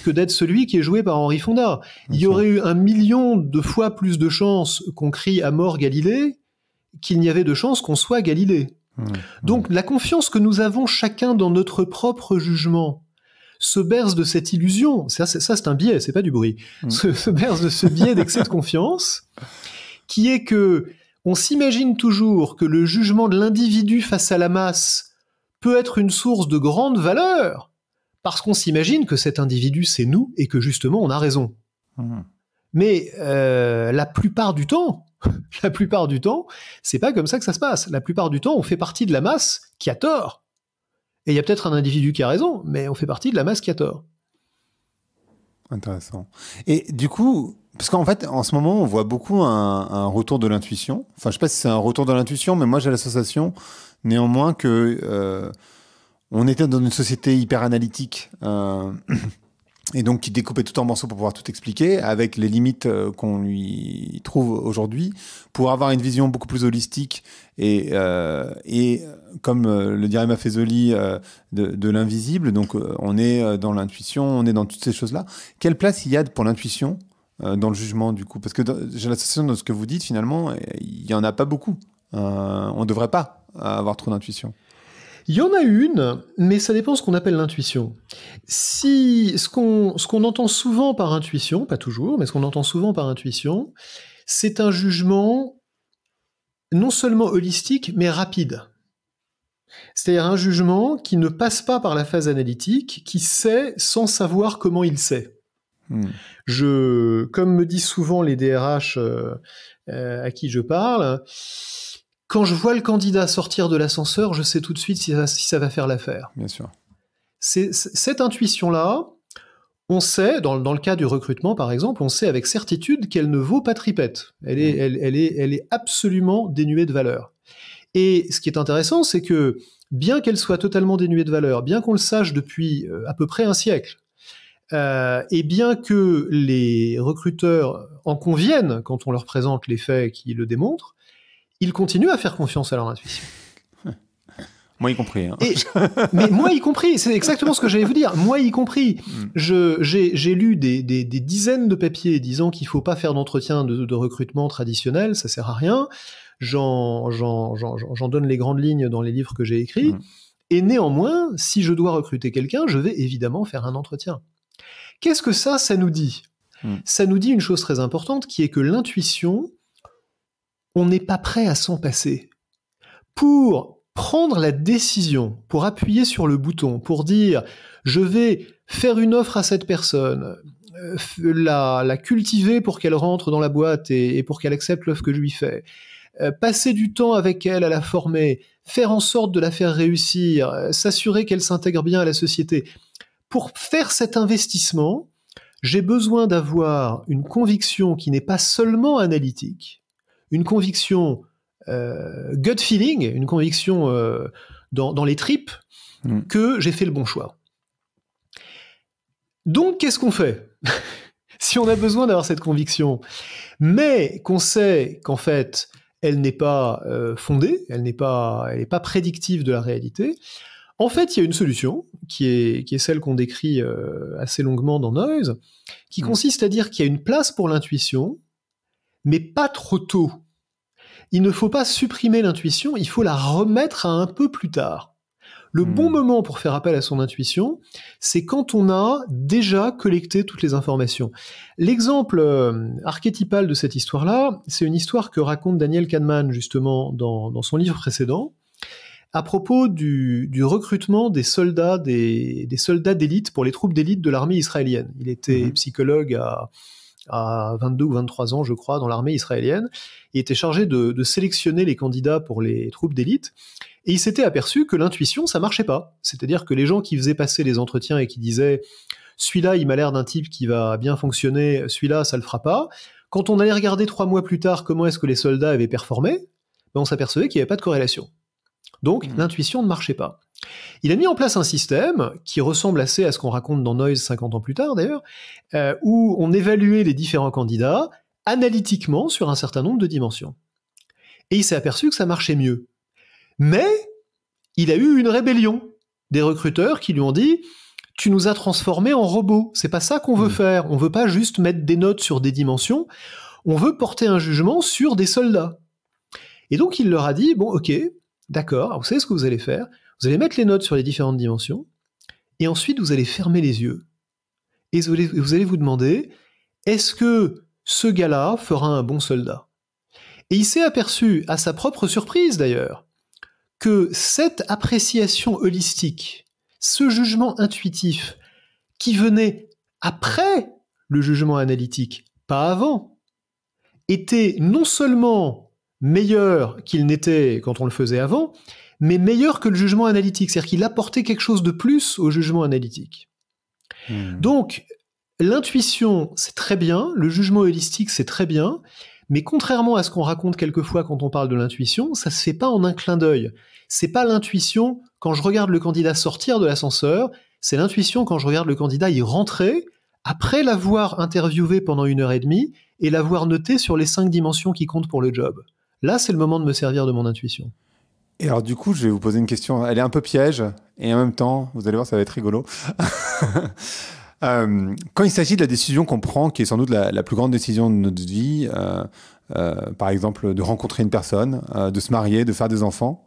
que d'être celui qui est joué par Henry Fonda. Il y aurait eu 1 million de fois plus de chances qu'on crie à mort Galilée qu'il n'y avait de chances qu'on soit Galilée. Donc la confiance que nous avons chacun dans notre propre jugement se berce de cette illusion, ça c'est un biais, c'est pas du bruit, se berce de ce biais d'excès de confiance, qui est que on s'imagine toujours que le jugement de l'individu face à la masse peut être une source de grande valeur, parce qu'on s'imagine que cet individu c'est nous et que justement on a raison. Mais la plupart du temps, c'est pas comme ça que ça se passe. La plupart du temps, on fait partie de la masse qui a tort. Et il y a peut-être un individu qui a raison, mais on fait partie de la masse qui a tort. Intéressant. Et du coup, parce qu'en fait, en ce moment, on voit beaucoup un retour de l'intuition. Enfin, je sais pas si c'est un retour de l'intuition, mais moi, j'ai la sensation, néanmoins, que on était dans une société hyper analytique, et donc qui découpait tout en morceaux pour pouvoir tout expliquer, avec les limites qu'on lui trouve aujourd'hui, pour avoir une vision beaucoup plus holistique et comme le dirait Maffezoli, de l'invisible. Donc on est dans l'intuition, on est dans toutes ces choses-là. Quelle place il y a pour l'intuition dans le jugement, du coup? Parce que j'ai la sensation de ce que vous dites, finalement, il n'y en a pas beaucoup. On ne devrait pas avoir trop d'intuition. Il y en a une, mais ça dépend de ce qu'on appelle l'intuition. Ce qu'on entend souvent par intuition, pas toujours, mais ce qu'on entend souvent par intuition, c'est un jugement non seulement holistique, mais rapide. C'est-à-dire un jugement qui ne passe pas par la phase analytique, qui sait sans savoir comment il sait. Comme me disent souvent les DRH à qui je parle, quand je vois le candidat sortir de l'ascenseur, je sais tout de suite si ça va faire l'affaire. Bien sûr. Cette intuition-là, on sait, dans le cas du recrutement par exemple, on sait avec certitude qu'elle ne vaut pas tripette. Elle est absolument dénuée de valeur. Et ce qui est intéressant, c'est que bien qu'elle soit totalement dénuée de valeur, bien qu'on le sache depuis à peu près un siècle, et bien que les recruteurs en conviennent quand on leur présente les faits qui le démontrent, ils continuent à faire confiance à leur intuition. Moi y compris. Hein. Mais moi y compris, c'est exactement ce que j'allais vous dire. Moi y compris. J'ai lu des dizaines de papiers disant qu'il ne faut pas faire d'entretien de recrutement traditionnel, ça sert à rien. J'en donne les grandes lignes dans les livres que j'ai écrits. Et néanmoins, si je dois recruter quelqu'un, je vais évidemment faire un entretien. Qu'est-ce que ça nous dit ? Ça nous dit une chose très importante, qui est que l'intuition, on n'est pas prêt à s'en passer. Pour prendre la décision, pour appuyer sur le bouton, pour dire « je vais faire une offre à cette personne », la cultiver pour qu'elle rentre dans la boîte et pour qu'elle accepte l'offre que je lui fais, passer du temps avec elle à la former, faire en sorte de la faire réussir, s'assurer qu'elle s'intègre bien à la société. Pour faire cet investissement, j'ai besoin d'avoir une conviction qui n'est pas seulement analytique, une conviction gut feeling, une conviction dans les tripes, que j'ai fait le bon choix. Donc, qu'est-ce qu'on fait ? Si on a besoin d'avoir cette conviction, mais qu'on sait qu'en fait, elle n'est pas fondée, elle n'est pas prédictive de la réalité, en fait, il y a une solution, qui est celle qu'on décrit assez longuement dans Noise, qui consiste à dire qu'il y a une place pour l'intuition, mais pas trop tôt. Il ne faut pas supprimer l'intuition, il faut la remettre à un peu plus tard. Le bon moment pour faire appel à son intuition, c'est quand on a déjà collecté toutes les informations. L'exemple archétypal de cette histoire-là, c'est une histoire que raconte Daniel Kahneman, justement, dans son livre précédent, à propos du recrutement des soldats d'élite pour les troupes d'élite de l'armée israélienne. Il était psychologue à 22 ou 23 ans, je crois, dans l'armée israélienne. Il était chargé de sélectionner les candidats pour les troupes d'élite. Et il s'était aperçu que l'intuition, ça marchait pas. C'est-à-dire que les gens qui faisaient passer les entretiens et qui disaient « celui-là, il m'a l'air d'un type qui va bien fonctionner, celui-là, ça le fera pas », quand on allait regarder 3 mois plus tard comment est-ce que les soldats avaient performé, on s'apercevait qu'il n'y avait pas de corrélation. Donc, l'intuition ne marchait pas. Il a mis en place un système qui ressemble assez à ce qu'on raconte dans Noise 50 ans plus tard, d'ailleurs, où on évaluait les différents candidats analytiquement sur un certain nombre de dimensions. Et il s'est aperçu que ça marchait mieux. Mais il a eu une rébellion des recruteurs qui lui ont dit « Tu nous as transformés en robots, c'est pas ça qu'on veut faire, on veut pas juste mettre des notes sur des dimensions, on veut porter un jugement sur des soldats. » Et donc il leur a dit « Bon, ok, d'accord, vous savez ce que vous allez faire, vous allez mettre les notes sur les différentes dimensions, et ensuite vous allez fermer les yeux. Et vous allez vous demander, est-ce que ce gars-là fera un bon soldat ?» Et il s'est aperçu, à sa propre surprise d'ailleurs, que cette appréciation holistique, ce jugement intuitif, qui venait après le jugement analytique, pas avant, était non seulement meilleur qu'il n'était quand on le faisait avant, mais meilleur que le jugement analytique. C'est-à-dire qu'il apportait quelque chose de plus au jugement analytique. Donc, l'intuition, c'est très bien, le jugement holistique, c'est très bien, mais contrairement à ce qu'on raconte quelquefois quand on parle de l'intuition, ça se fait pas en un clin d'œil. C'est pas l'intuition quand je regarde le candidat sortir de l'ascenseur, c'est l'intuition quand je regarde le candidat y rentrer, après l'avoir interviewé pendant 1h30 et l'avoir noté sur les 5 dimensions qui comptent pour le job. Là, c'est le moment de me servir de mon intuition. Et alors du coup, je vais vous poser une question. Elle est un peu piège, et en même temps, vous allez voir, ça va être rigolo. Quand il s'agit de la décision qu'on prend, qui est sans doute la plus grande décision de notre vie, par exemple de rencontrer une personne, de se marier, de faire des enfants,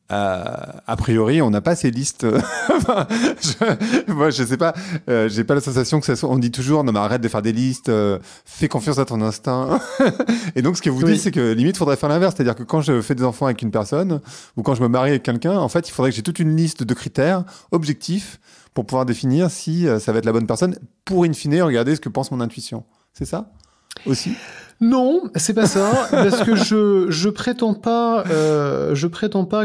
a priori, on n'a pas ces listes. Moi, je sais pas. J'ai pas la sensation que ça soit. On dit toujours, non mais arrête de faire des listes. Fais confiance à ton instinct. Et donc, ce que vous dites, c'est que limite, faudrait faire l'inverse. C'est-à-dire que quand je fais des enfants avec une personne ou quand je me marie avec quelqu'un, en fait, il faudrait que j'ai toute une liste de critères objectifs pour pouvoir définir si ça va être la bonne personne. Pour in fine, regarder ce que pense mon intuition. C'est ça aussi? Non, c'est pas ça, parce que je prétends pas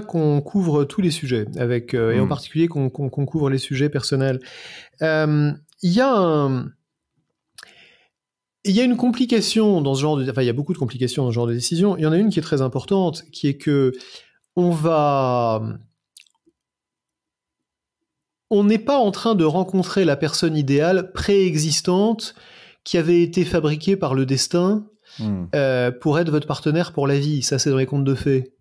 qu'on couvre tous les sujets, avec et en particulier qu'on couvre les sujets personnels. Il y a une complication dans ce genre de, enfin il y a beaucoup de complications dans ce genre de décision. Il y en a une qui est très importante, qui est que on n'est pas en train de rencontrer la personne idéale préexistante qui avait été fabriquée par le destin pour être votre partenaire pour la vie. Ça, c'est dans les contes de fées.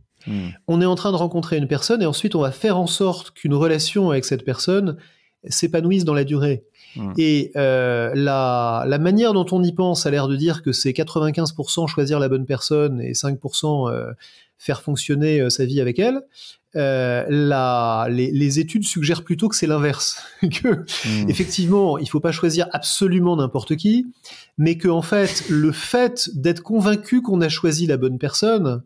On est en train de rencontrer une personne et ensuite on va faire en sorte qu'une relation avec cette personne s'épanouisse dans la durée. Et la manière dont on y pense a l'air de dire que c'est 95% choisir la bonne personne et 5% faire fonctionner sa vie avec elle. Les études suggèrent plutôt que c'est l'inverse. Que effectivement, il ne faut pas choisir absolument n'importe qui, mais que en fait, le fait d'être convaincu qu'on a choisi la bonne personne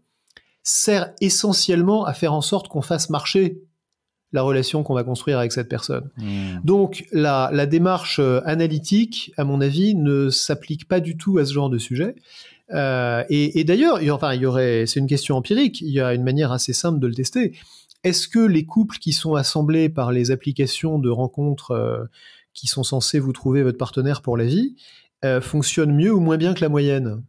sert essentiellement à faire en sorte qu'on fasse marcher la relation qu'on va construire avec cette personne. Donc, la démarche analytique, à mon avis, ne s'applique pas du tout à ce genre de sujet. Et d'ailleurs, c'est une question empirique, il y a une manière assez simple de le tester. Est-ce que les couples qui sont assemblés par les applications de rencontres qui sont censées vous trouver votre partenaire pour la vie fonctionnent mieux ou moins bien que la moyenne ?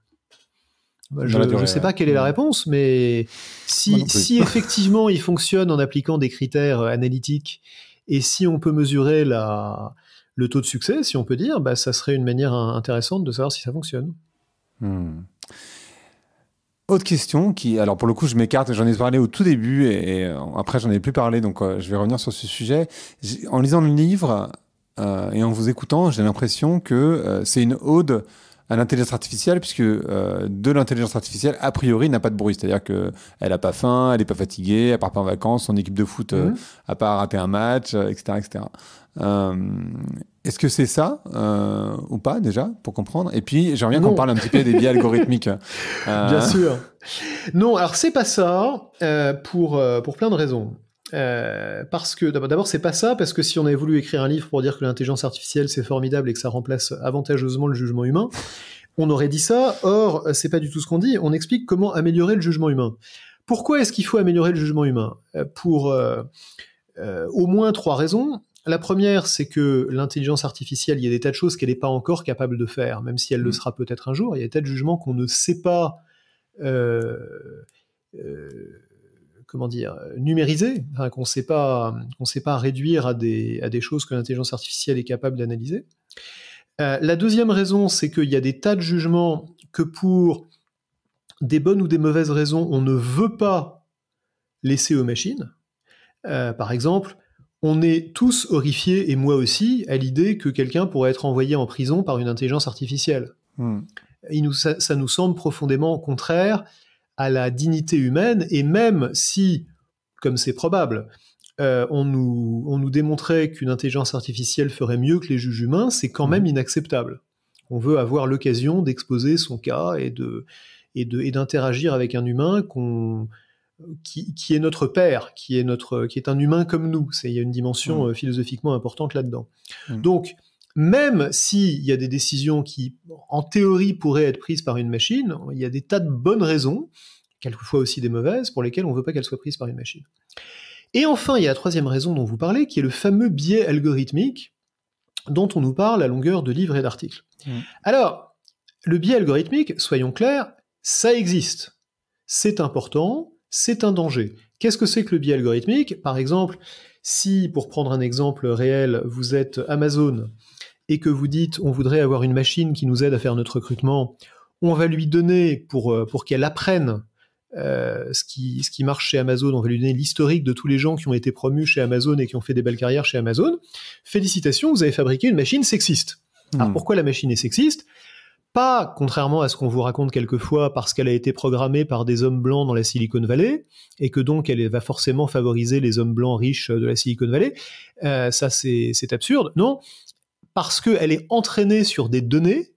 Je ne sais pas quelle est la réponse, mais si effectivement ils fonctionnent en appliquant des critères analytiques et si on peut mesurer le taux de succès, si on peut dire, ça serait une manière intéressante de savoir si ça fonctionne. Autre question alors pour le coup je m'écarte, j'en ai parlé au tout début et après j'en ai plus parlé, donc je vais revenir sur ce sujet. En lisant le livre et en vous écoutant, j'ai l'impression que c'est une ode à l'intelligence artificielle, puisque de l'intelligence artificielle, a priori, n'a pas de bruit. C'est-à-dire qu'elle n'a pas faim, elle n'est pas fatiguée, elle part pas en vacances, son équipe de foot n'a pas raté un match, etc. etc. Est-ce que c'est ça ou pas, déjà, pour comprendre? Et puis, j'aimerais bien qu'on parle un petit peu des biais algorithmiques. Bien sûr. Non, alors c'est pas ça, pour plein de raisons. Parce que d'abord c'est pas ça, parce que si on avait voulu écrire un livre pour dire que l'intelligence artificielle c'est formidable et que ça remplace avantageusement le jugement humain, on aurait dit ça. Or c'est pas du tout ce qu'on dit. On explique comment améliorer le jugement humain. Pourquoi est-ce qu'il faut améliorer le jugement humain? Pour au moins 3 raisons. La première, c'est que l'intelligence artificielle, il y a des tas de choses qu'elle n'est pas encore capable de faire, même si elle le sera peut-être un jour. Il y a des tas de jugements qu'on ne sait pas numériser, enfin, qu'on ne sait pas réduire à des choses que l'intelligence artificielle est capable d'analyser. La deuxième raison, c'est qu'il y a des tas de jugements que pour des bonnes ou des mauvaises raisons, on ne veut pas laisser aux machines. Par exemple, on est tous horrifiés, et moi aussi, à l'idée que quelqu'un pourrait être envoyé en prison par une intelligence artificielle. Ça nous semble profondément contraire à la dignité humaine, et même si, comme c'est probable, on nous démontrait qu'une intelligence artificielle ferait mieux que les juges humains, c'est quand même inacceptable. On veut avoir l'occasion d'exposer son cas et d'interagir avec un humain qui est notre père, qui est un humain comme nous. Il y a une dimension philosophiquement importante là-dedans. Donc, même s'il y a des décisions qui, en théorie, pourraient être prises par une machine, il y a des tas de bonnes raisons, quelquefois aussi des mauvaises, pour lesquelles on ne veut pas qu'elles soient prises par une machine. Et enfin, il y a la troisième raison dont vous parlez, qui est le fameux biais algorithmique dont on nous parle à longueur de livres et d'articles. Alors, le biais algorithmique, soyons clairs, ça existe. C'est important, c'est un danger. Qu'est-ce que c'est que le biais algorithmique? Par exemple, si, pour prendre un exemple réel, vous êtes Amazon et que vous dites on voudrait avoir une machine qui nous aide à faire notre recrutement, on va lui donner, pour qu'elle apprenne ce qui marche chez Amazon, on va lui donner l'historique de tous les gens qui ont été promus chez Amazon et qui ont fait des belles carrières chez Amazon. Félicitations, vous avez fabriqué une machine sexiste. Alors pourquoi la machine est sexiste? Pas, contrairement à ce qu'on vous raconte quelquefois, parce qu'elle a été programmée par des hommes blancs dans la Silicon Valley, et que donc elle va forcément favoriser les hommes blancs riches de la Silicon Valley. Ça, c'est absurde. Non, parce qu'elle est entraînée sur des données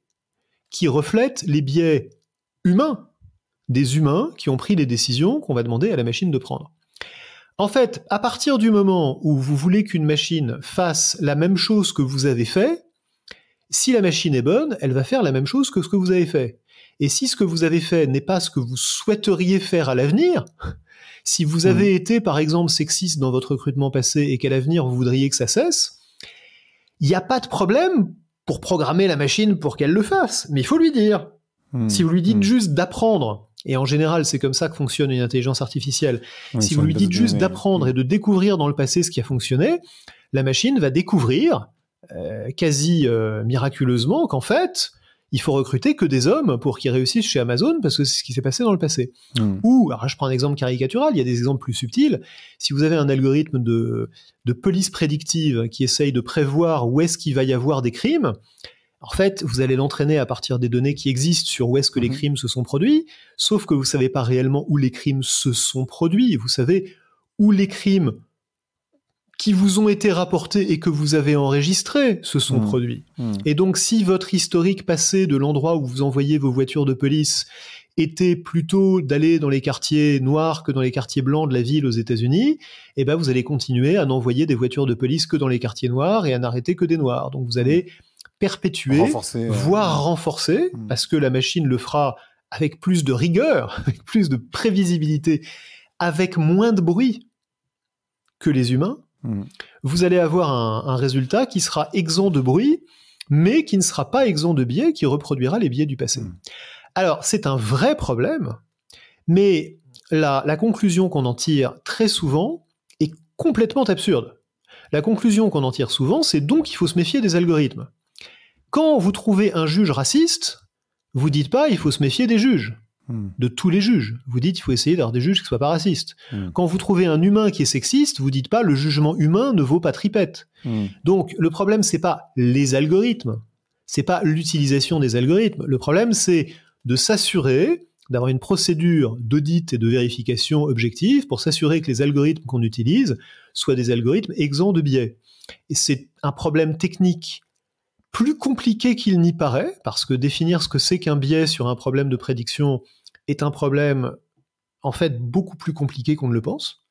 qui reflètent les biais humains, des humains qui ont pris les décisions qu'on va demander à la machine de prendre. En fait, à partir du moment où vous voulez qu'une machine fasse la même chose que vous avez fait, si la machine est bonne, elle va faire la même chose que ce que vous avez fait. Et si ce que vous avez fait n'est pas ce que vous souhaiteriez faire à l'avenir, si vous avez été, par exemple, sexiste dans votre recrutement passé et qu'à l'avenir, vous voudriez que ça cesse, il n'y a pas de problème pour programmer la machine pour qu'elle le fasse. Mais il faut lui dire. Si vous lui dites juste d'apprendre, et en général, c'est comme ça que fonctionne une intelligence artificielle, si vous lui dites juste d'apprendre et de découvrir dans le passé ce qui a fonctionné, la machine va découvrir quasi miraculeusement qu'en fait, il faut recruter que des hommes pour qu'ils réussissent chez Amazon, parce que c'est ce qui s'est passé dans le passé. Ou, alors je prends un exemple caricatural, il y a des exemples plus subtils. Si vous avez un algorithme de police prédictive qui essaye de prévoir où est-ce qu'il va y avoir des crimes, en fait, vous allez l'entraîner à partir des données qui existent sur où est-ce que les crimes se sont produits, sauf que vous ne savez pas réellement où les crimes se sont produits. Vous savez où les crimes qui vous ont été rapportés et que vous avez enregistrés se sont produits. Et donc, si votre historique passé de l'endroit où vous envoyez vos voitures de police était plutôt d'aller dans les quartiers noirs que dans les quartiers blancs de la ville aux États-Unis, eh ben vous allez continuer à n'envoyer des voitures de police que dans les quartiers noirs et à n'arrêter que des noirs. Donc, vous allez perpétuer, voire renforcer, parce que la machine le fera avec plus de rigueur, avec plus de prévisibilité, avec moins de bruit que les humains. Vous allez avoir un résultat qui sera exempt de bruit, mais qui ne sera pas exempt de biais, qui reproduira les biais du passé. Alors, c'est un vrai problème, mais la conclusion qu'on en tire très souvent est complètement absurde. La conclusion qu'on en tire souvent, c'est donc qu'il faut se méfier des algorithmes. Quand vous trouvez un juge raciste, vous dites pas il faut se méfier des juges, de tous les juges. Vous dites il faut essayer d'avoir des juges qui ne soient pas racistes. Quand vous trouvez un humain qui est sexiste, vous dites pas le jugement humain ne vaut pas tripette. Donc le problème c'est pas les algorithmes, c'est pas l'utilisation des algorithmes. Le problème, c'est de s'assurer d'avoir une procédure d'audit et de vérification objective pour s'assurer que les algorithmes qu'on utilise soient des algorithmes exempts de biais. Et c'est un problème technique plus compliqué qu'il n'y paraît, parce que définir ce que c'est qu'un biais sur un problème de prédiction est un problème, en fait, beaucoup plus compliqué qu'on ne le pense.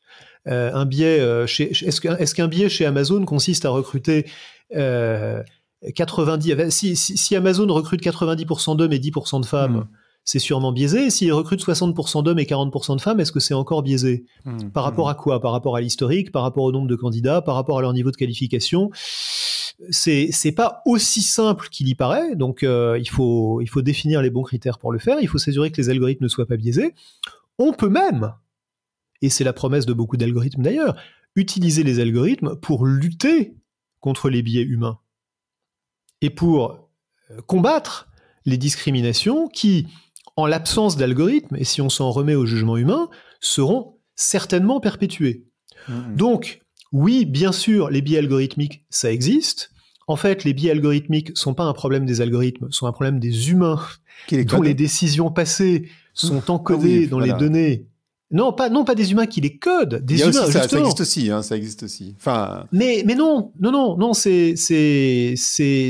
Un biais, est-ce qu'un biais chez Amazon consiste à recruter 90... Si Amazon recrute 90% d'hommes et 10% de femmes, c'est sûrement biaisé. S'il recrute 60% d'hommes et 40% de femmes, est-ce que c'est encore biaisé ? Par rapport à quoi ? Par rapport à l'historique, par rapport au nombre de candidats, par rapport à leur niveau de qualification ? C'est pas aussi simple qu'il y paraît, donc il faut définir les bons critères pour le faire, il faut s'assurer que les algorithmes ne soient pas biaisés. On peut même, et c'est la promesse de beaucoup d'algorithmes d'ailleurs, utiliser les algorithmes pour lutter contre les biais humains et pour combattre les discriminations qui, en l'absence d'algorithmes, et si on s'en remet au jugement humain, seront certainement perpétuées. Donc, oui, bien sûr, les biais algorithmiques, ça existe. En fait, les biais algorithmiques ne sont pas un problème des algorithmes, sont un problème des humains dont les décisions passées sont encodées dans les données. Non, pas des humains qui les codent, des humains, aussi, justement. Ça existe aussi. Enfin... Mais non, c'est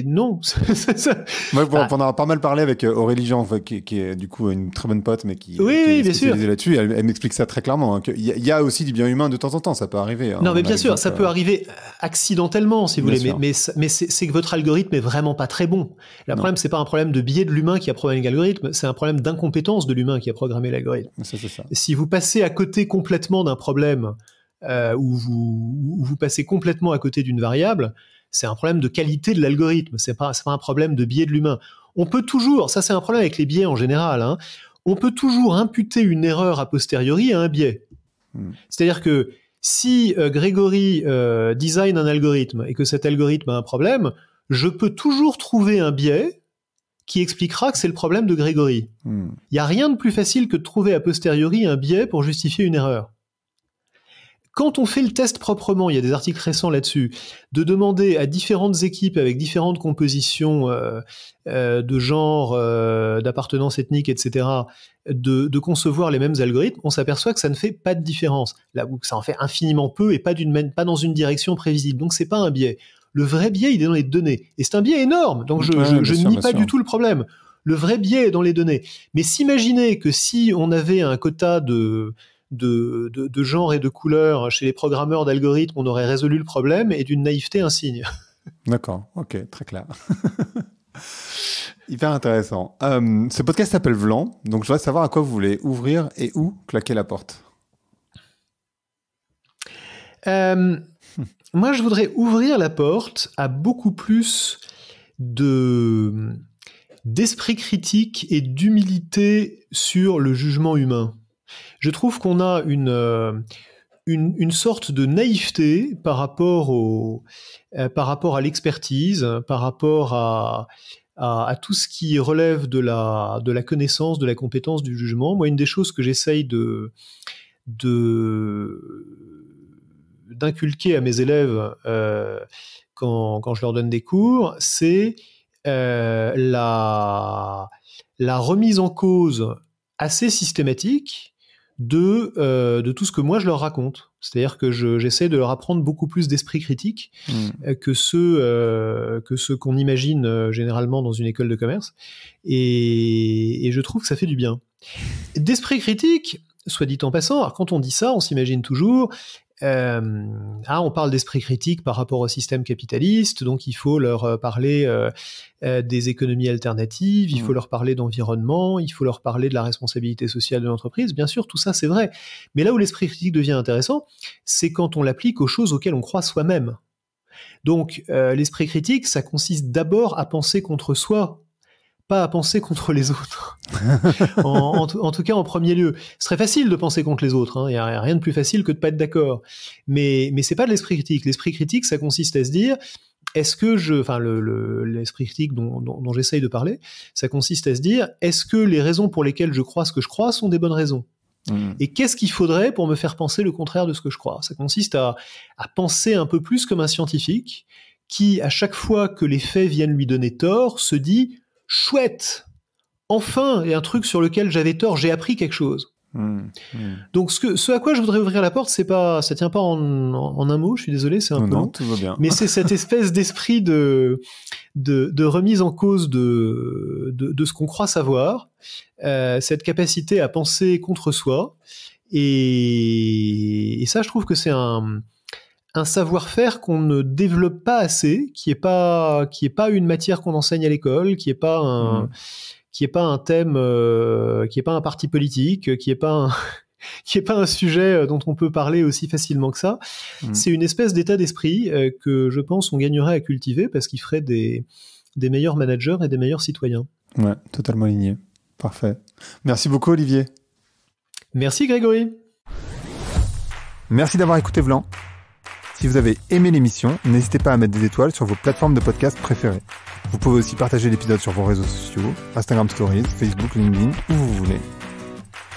non. Moi, on en a pas mal parlé avec Aurélie Jean, qui est du coup une très bonne pote, mais qui est spécialisée là-dessus. Elle m'explique ça très clairement, qu'il y a aussi du bien humain de temps en temps, ça peut arriver. Non, mais bien sûr, ça peut arriver accidentellement, si vous voulez, mais c'est que votre algorithme est vraiment pas très bon. Le problème, c'est pas un problème de biais de l'humain qui a programmé l'algorithme, c'est un problème d'incompétence de l'humain qui a programmé l'algorithme. C'est ça. Si vous passez à côté complètement d'un problème où vous passez complètement à côté d'une variable, c'est un problème de qualité de l'algorithme, c'est pas un problème de biais de l'humain. On peut toujours, ça c'est un problème avec les biais en général, on peut toujours imputer une erreur a posteriori à un biais. C'est-à-dire que si Grégory design un algorithme et que cet algorithme a un problème, je peux toujours trouver un biais qui expliquera que c'est le problème de Grégory. Il n'y a rien de plus facile que de trouver a posteriori un biais pour justifier une erreur. Quand on fait le test proprement, il y a des articles récents là-dessus, de demander à différentes équipes avec différentes compositions de genre, d'appartenance ethnique, etc., de concevoir les mêmes algorithmes, on s'aperçoit que ça ne fait pas de différence. Là où ça en fait infiniment peu et pas dans une direction prévisible. Donc c'est pas un biais. Le vrai biais, il est dans les données. Et c'est un biais énorme, donc je ne nie pas du tout le problème. Le vrai biais est dans les données. Mais s'imaginer que si on avait un quota de genre et de couleur chez les programmeurs d'algorithmes, on aurait résolu le problème, et d'une naïveté insigne. D'accord, ok, très clair. Hyper intéressant. Ce podcast s'appelle Vlan, donc je voudrais savoir à quoi vous voulez ouvrir et où claquer la porte. Moi, je voudrais ouvrir la porte à beaucoup plus d'esprit critique et d'humilité sur le jugement humain. Je trouve qu'on a une sorte de naïveté par rapport à l'expertise, par rapport à tout ce qui relève de la connaissance, de la compétence du jugement. Moi, une des choses que j'essaye d'inculquer à mes élèves quand je leur donne des cours, c'est la remise en cause assez systématique de tout ce que moi je leur raconte. C'est-à-dire que j'essaie de leur apprendre beaucoup plus d'esprit critique que ceux qu'on imagine généralement dans une école de commerce. Et je trouve que ça fait du bien. D'esprit critique, soit dit en passant, alors quand on dit ça, on s'imagine toujours... on parle d'esprit critique par rapport au système capitaliste, donc il faut leur parler des économies alternatives, il faut leur parler d'environnement, il faut leur parler de la responsabilité sociale de l'entreprise. Bien sûr, tout ça c'est vrai, mais là où l'esprit critique devient intéressant, c'est quand on l'applique aux choses auxquelles on croit soi-même. Donc l'esprit critique, ça consiste d'abord à penser contre soi, pas à penser contre les autres. en tout cas, en premier lieu. Ce serait facile de penser contre les autres. Il n'y a rien de plus facile que de ne pas être d'accord. Mais ce n'est pas de l'esprit critique. L'esprit critique, ça consiste à se dire, est-ce que l'esprit critique dont j'essaye de parler, ça consiste à se dire, est-ce que les raisons pour lesquelles je crois ce que je crois sont des bonnes raisons ? Et qu'est-ce qu'il faudrait pour me faire penser le contraire de ce que je crois ? Ça consiste à penser un peu plus comme un scientifique qui, à chaque fois que les faits viennent lui donner tort, se dit « chouette, enfin, il y a un truc sur lequel j'avais tort, j'ai appris quelque chose ». Donc ce à quoi je voudrais ouvrir la porte, ça tient pas en un mot, je suis désolé, c'est un peu long, tout va bien. Mais c'est cette espèce d'esprit de remise en cause de ce qu'on croit savoir, cette capacité à penser contre soi, et ça, je trouve que c'est un savoir-faire qu'on ne développe pas assez, qui est pas une matière qu'on enseigne à l'école, qui est pas un thème, qui est pas un parti politique, qui est pas un sujet dont on peut parler aussi facilement que ça. C'est une espèce d'état d'esprit que je pense on gagnerait à cultiver parce qu'il ferait des meilleurs managers et des meilleurs citoyens. Ouais, totalement aligné. Parfait. Merci beaucoup, Olivier. Merci, Grégory. Merci d'avoir écouté Vlan. Si vous avez aimé l'émission, n'hésitez pas à mettre des étoiles sur vos plateformes de podcast préférées. Vous pouvez aussi partager l'épisode sur vos réseaux sociaux, Instagram Stories, Facebook, LinkedIn, où vous voulez.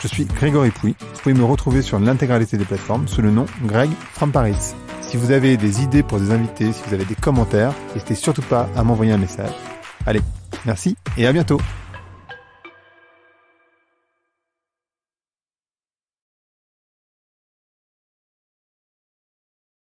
Je suis Grégory Pouy. Vous pouvez me retrouver sur l'intégralité des plateformes sous le nom Greg from Paris. Si vous avez des idées pour des invités, si vous avez des commentaires, n'hésitez surtout pas à m'envoyer un message. Allez, merci et à bientôt.